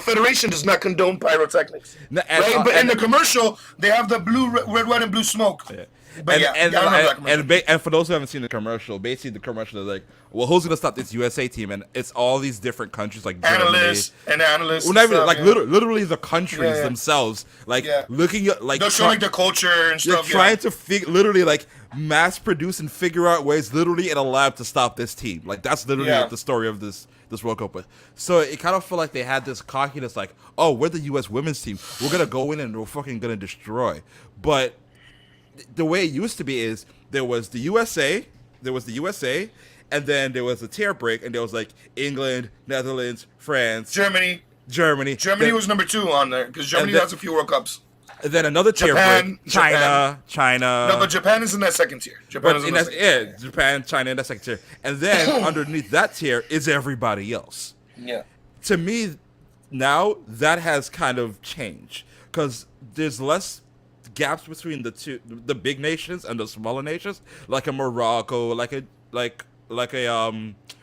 Federation does not condone pyrotechnics. Right? But in the commercial, they have the blue, red, white, and blue smoke. Yeah. But I remember that commercial. And for those who haven't seen the commercial, basically the commercial is like, well, who's gonna stop this USA team? And it's all these different countries like analysts. Well, not even, like literally the countries themselves, like looking at like they're showing the culture and stuff. Trying to literally like mass produce and figure out ways, literally in a lab, to stop this team. Like that's literally what the story of this World Cup was. So it kind of felt like they had this cockiness, like, oh, we're the U.S. women's team. We're gonna go in and we're fucking gonna destroy. But the way it used to be is there was the USA, and then there was a tier break, and there was like England, Netherlands, France, Germany then, was number 2 on there because Germany has a few World Cups. And then another tier break, China. No, but Japan is in that second tier. Japan, China in that second tier, and then underneath that tier is everybody else. Yeah. To me, now that has kind of changed because there's less gaps between the big nations and the smaller nations, like a Morocco, like a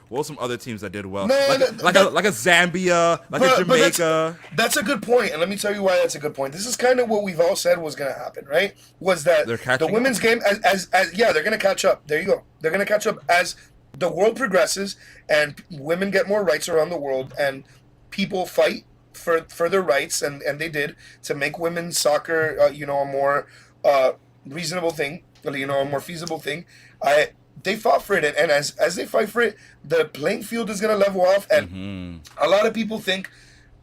what were some other teams that did well? Like a Zambia, like a Jamaica. That's a good point, and let me tell you why that's a good point. This is kind of what we've all said was going to happen, right? Was that the women's game, as they're going to catch up. There you go. They're going to catch up as the world progresses and women get more rights around the world, and people fight for their rights, and they did, to make women's soccer, a more reasonable thing, a more feasible thing. They fought for it, and as they fight for it, the playing field is going to level off, and a lot of people think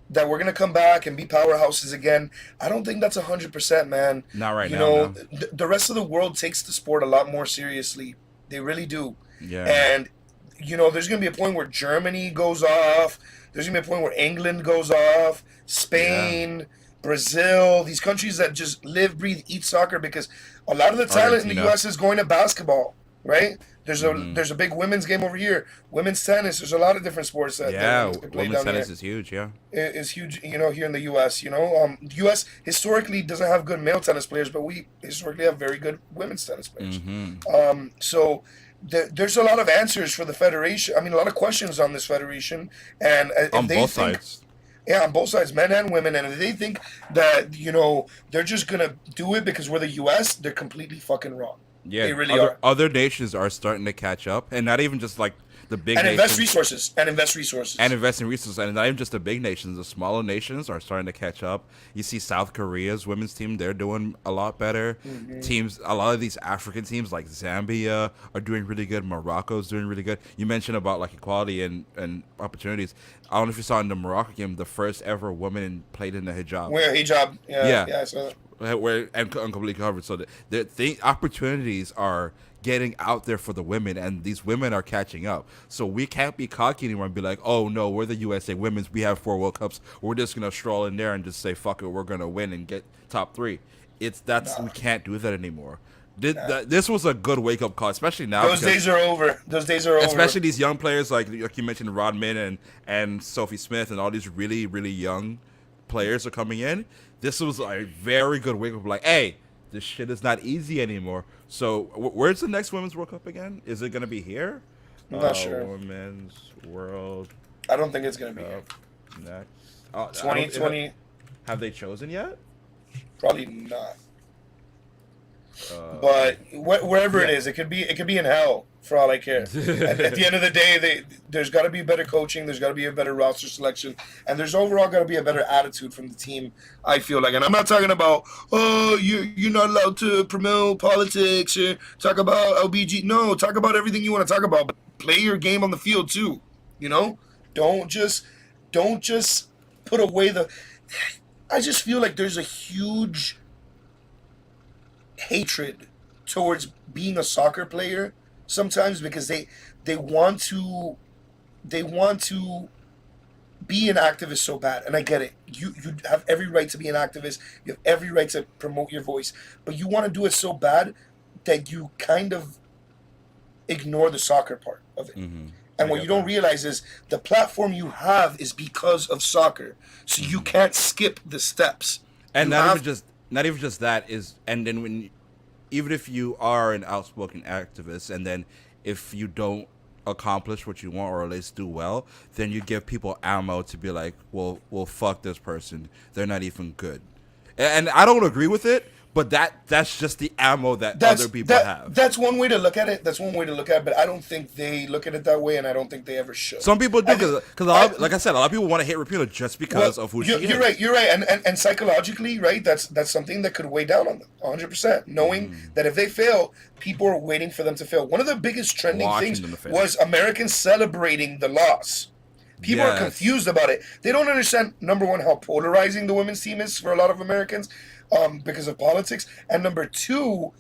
that we're going to come back and be powerhouses again. I don't think that's 100%, man. Not right now. The rest of the world takes the sport a lot more seriously. They really do. Yeah. And, there's going to be a point where Germany goes off. There's going to be a point where England goes off. Spain, Brazil, these countries that just live, breathe, eat soccer, because a lot of the talent in the U.S. is going to basketball. Right? There's a big women's game over here. Women's tennis. There's a lot of different sports that women's tennis is huge. Yeah, it's huge. Here in the U.S. The U.S. historically doesn't have good male tennis players, but we historically have very good women's tennis players. So there's a lot of answers for the federation. I mean, a lot of questions on this federation, and on both sides. Yeah, on both sides, men and women. And if they think that, they're just going to do it because we're the U.S., they're completely fucking wrong. Yeah, They really other are. other nations are starting to catch up, and not even just like the big And invest nations resources. And invest and resources. invest in resources, and not even just the big nations. The smaller nations are starting to catch up. You see South Korea's women's team; they're doing a lot better. Hmm. Teams, a lot of these African teams like Zambia are doing really good. Morocco's doing really good. You mentioned about like equality and opportunities. I don't know if you saw in the Morocco game, the first ever woman played in the hijab. Where hijab. Yeah, Yeah, yeah, I saw that. where and completely covered. So the opportunities are getting out there for the women, and these women are catching up. So we can't be cocky anymore and be like, "Oh no, we're the USA Women's. We have 4 World Cups. We're just gonna stroll in there and just say fuck it. We're gonna win and get top three." We Nah, can't do that anymore. nah. This was a good wake up call, especially now Those because days are over. Those days are over. especially these young players like you mentioned Rodman and Sophie Smith and all these really young players are coming in. This was a very good wake up. Like, hey, this shit is not easy anymore. So, where's the next Women's World Cup again? Is it gonna be here? I'm not sure. Women's World I don't think it's going to be here. Cup next. I don't. 2020, Have they chosen yet? probably not. Uh, But wherever it yeah. is, it could be in hell for all I care. At the end of the day, there's got to be better coaching. There's got to be a better roster selection, and there's overall got to be a better attitude from the team. I feel like, and I'm not talking about you're not allowed to promote politics or talk about LBG. No, talk about everything you want to talk about, but play your game on the field too. You know, don't just don't just put away the. I just feel like there's a huge hatred towards being a soccer player sometimes because they want to they want to be an activist so bad, and I get it. You have every right to be an activist. You have every right to promote your voice, but you want to do it so bad that you kind of ignore the soccer part of it. Mm-hmm. And I what you get don't that. realize is the platform you have is because of soccer, so you Mm-hmm. can't skip the steps. And You have not even just that is, and then when even if you are an outspoken activist, and then if you don't accomplish what you want or at least do well, then you give people ammo to be like, well, fuck this person. They're not even good. And I don't agree with it, but that's just the ammo that other people have. that's one way to look at it. That's one way to look at it, but I don't think they look at it that way, and I don't think they ever should. Some people do I think because I like I said, a lot of people want to hate Rapino just well, because of who she you're is. right. You're right, and psychologically, right? That's something that could weigh down on them 100%. Knowing Mm-hmm. that if they fail, people are waiting for them to fail. One of the biggest trending Watching things them to fail. was Americans celebrating the loss. People are Yes. confused about it. They don't understand, number one, how polarizing the women's team is for a lot of Americans, because of politics, and number two,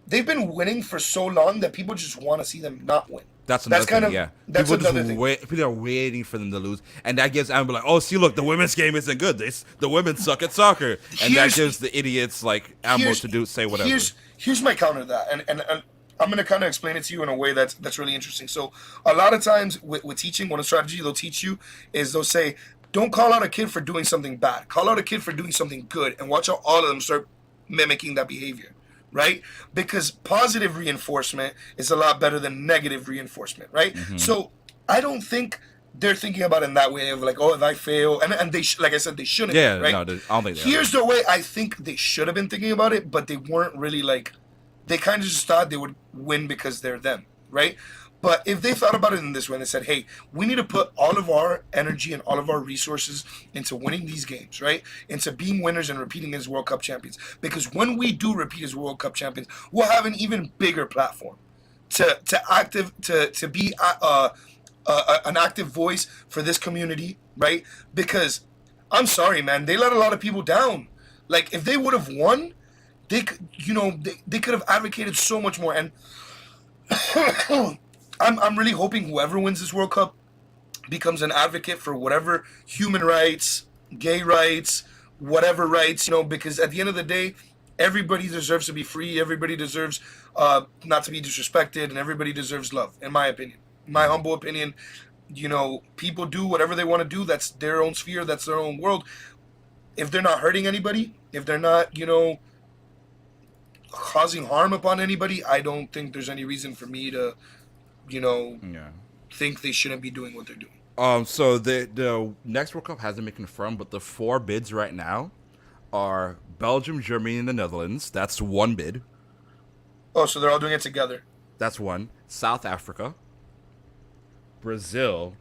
they've been winning for so long that people just want to see them not win. That's That's another kind thing, of yeah. that's People just another thing. wait. People are waiting for them to lose, and that gives Amber like, oh, see, look, the women's game isn't good. The women suck at soccer, and that Here's gives the idiots like ammo here's to do say whatever. here's my counter to that, and I'm gonna kind of explain it to you in a way that's really interesting. So a lot of times with teaching, one strategy they'll teach you is they'll say, don't call out a kid for doing something bad. Call out a kid for doing something good, and watch how all of them start mimicking that behavior. Right? Because positive reinforcement is a lot better than negative reinforcement, right? Hmm. So I don't think they're thinking about it in that way of like, oh, if I fail, and like I said, they shouldn't be, Yeah, right? no, I don't think they are. Here's the way I think they should have been thinking about it, but they weren't really like, they kind of just thought they would win because they're them, right? But if they thought about it in this way and they said, hey, we need to put all of our energy and all of our resources into winning these games, right? Into being winners and repeating as World Cup champions. Because when we do repeat as World Cup champions, we'll have an even bigger platform to be an active voice for this community, right? Because I'm sorry, man, they let a lot of people down. Like if they would have won, they could have advocated so much more. And I'm really hoping whoever wins this World Cup becomes an advocate for whatever human rights, gay rights, whatever rights, because at the end of the day, everybody deserves to be free. Everybody deserves not to be disrespected, and everybody deserves love, in my opinion. My Hmm. humble opinion, people do whatever they want to do. That's their own sphere. That's their own world. If they're not hurting anybody, if they're not, causing harm upon anybody, I don't think there's any reason for me to, you know, Yeah. think they shouldn't be doing what they're doing. So the next World Cup hasn't been confirmed, but the four bids right now are Belgium, Germany, and the Netherlands. That's one bid. Oh, so they're all doing it together. That's one. South Africa, Brazil,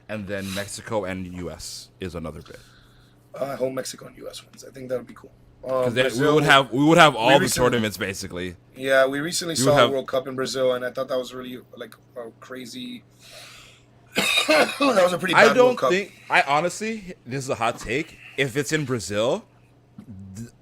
and then Mexico and U.S. is another bid. I hope Mexico and U.S. wins. I think that would be cool. Because Brazil, we would have we all the recently, tournaments basically. yeah, we recently We would saw the have. World Cup in Brazil, and I thought that was really like a crazy. That was a pretty I bad World don't Cup. think. I honestly, this is a hot take. If it's in Brazil,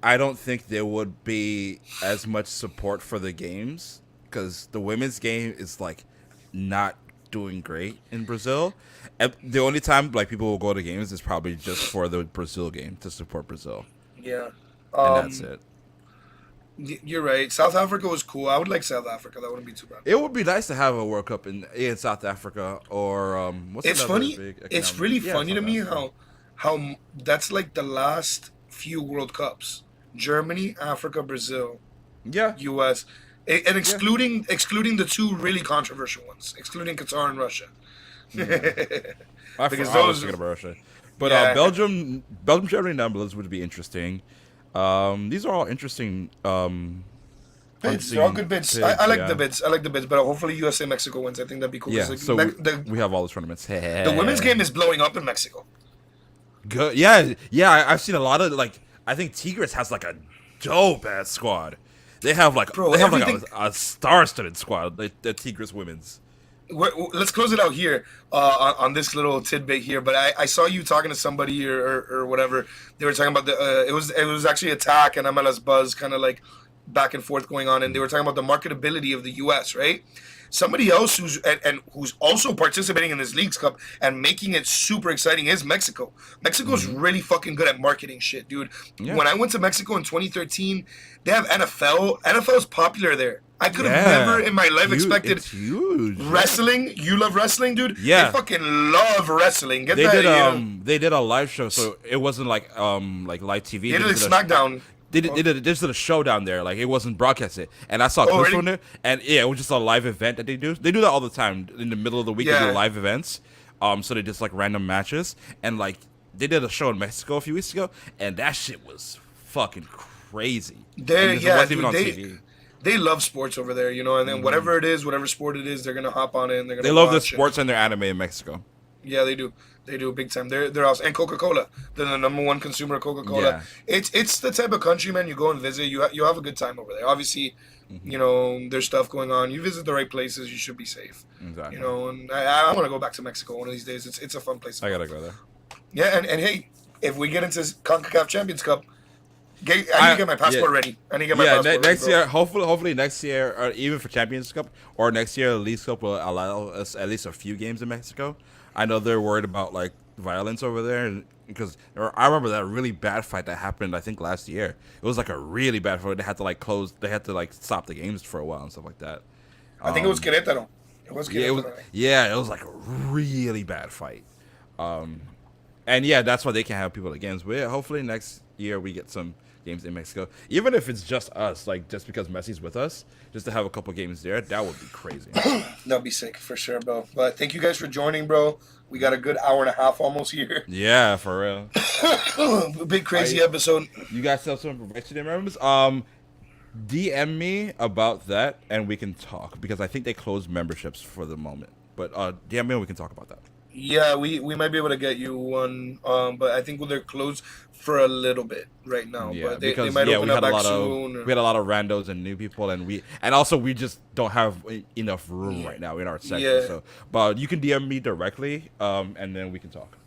I don't think there would be as much support for the games because the women's game is like not doing great in Brazil. And the only time like people will go to games is probably just for the Brazil game to support Brazil, Yeah. and that's Um, it. you're right. South Africa was cool. I would like South Africa. That wouldn't be too bad. It would be nice to have a World Cup in South Africa or what's It's another funny. big It's economic? really Yeah, funny to South me Africa. how that's like the last few World Cups. Germany, Africa, Brazil, Yeah, U.S. And yeah. excluding the two really controversial ones, excluding Qatar and Russia. Because I was those, thinking about Russia, but yeah, Belgium, Germany, Netherlands would be interesting. These are all interesting. bids. They're all Interesting good bids. I bids. like the Yeah, bids. I like the bids, but hopefully USA Mexico wins. I think that'd be cool. yeah. Because So the we have all the tournaments. the women's game is blowing up in Mexico. Good. Yeah, yeah. I've seen a lot of like. I think Tigres has like a dope ass squad. Bro, They have like everything. a star-studded squad. The Tigres women's. Let's close it out here on this little tidbit here. But I saw you talking to somebody or whatever. They were talking about the it was actually attack and MLS Buzz kind of like back and forth going on, and they were talking about the marketability of the U.S. Right? Somebody else and who's also participating in this Leagues Cup and making it super exciting is Mexico. Mexico's Mm-hmm. really fucking good at marketing shit, dude. Yeah. When I went to Mexico in 2013, they have NFL. NFL's popular there. I could have never Yeah. in my life expected It's huge. wrestling. You love wrestling, dude. Yeah. They fucking love wrestling. Get that? They did a live show, so it wasn't like live TV. They did a just SmackDown. they just did a show down there. Like it wasn't broadcasted, and I saw Oh, clips really? from it. And yeah, it was just a live event that they do. They do that all the time in the middle of the week. They Yeah. do live events. So they just like random matches, and like they did a show in Mexico a few weeks ago, and that shit was fucking crazy. They And it yeah, wasn't dude. even on They TV. they love sports over there, you know. And then whatever it is, whatever sport it is, they're gonna hop on it and they're They gonna love the watch. sports and their anime in Mexico. Yeah, they do. They do big time. They're also and Coca Cola. They're the number one consumer of Coca Cola. Yeah. It's the type of country, man. You go and visit. You have a good time over there. Obviously, you know there's stuff going on. You visit the right places. You should be safe. Exactly. You know, and I want to go back to Mexico one of these days. It's a fun place. I gotta go there. Yeah, and hey, if we get into Concacaf Champions Cup, I need I- to get my passport yeah. ready. I need to get my Yeah, passport next ready, bro. year, hopefully next year, or even for Champions Cup, or next year, League Cup will allow us at least a few games in Mexico. I know they're worried about like violence over there, and because I remember that really bad fight that happened. I think last year it was like a really bad fight. They had to like close. They had to like stop the games for a while and stuff like that. I think it was Querétaro. It was Yeah, Querétaro. it was like a really bad fight. And yeah, that's why they can't have people at games. But yeah, hopefully next year we get some games in Mexico, even if it's just us, like just because Messi's with us, just to have a couple games there. That would be crazy. That'd be sick for sure, bro. But thank you guys for joining, bro. We got a good hour and a half almost here. Yeah, for real. Big crazy episode. You guys have some information, members? DM me about that, and we can talk because I think they closed memberships for the moment. But DM me and we can talk about that. Yeah, we might be able to get you one, but I think they're closed for a little bit right now. Yeah, But they because might yeah, open we up had a back lot soon. of we had a lot of randos and new people, and also we just don't have enough room right now in our section. Yeah. So, but you can DM me directly, and then we can talk.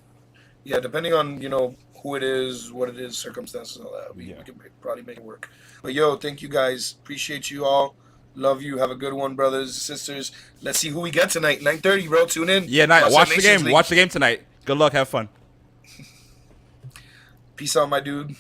Yeah, depending on who it is, what it is, circumstances, all that, we Yeah. can probably make it work. But yo, thank you guys. Appreciate you all. Love you. Have a good one, brothers, sisters. Let's see who we get tonight. 9:30, bro. Tune in. Yeah, Watch watch that the Nations game. League. Watch the game tonight. Good luck. Have fun. Peace out, my dude.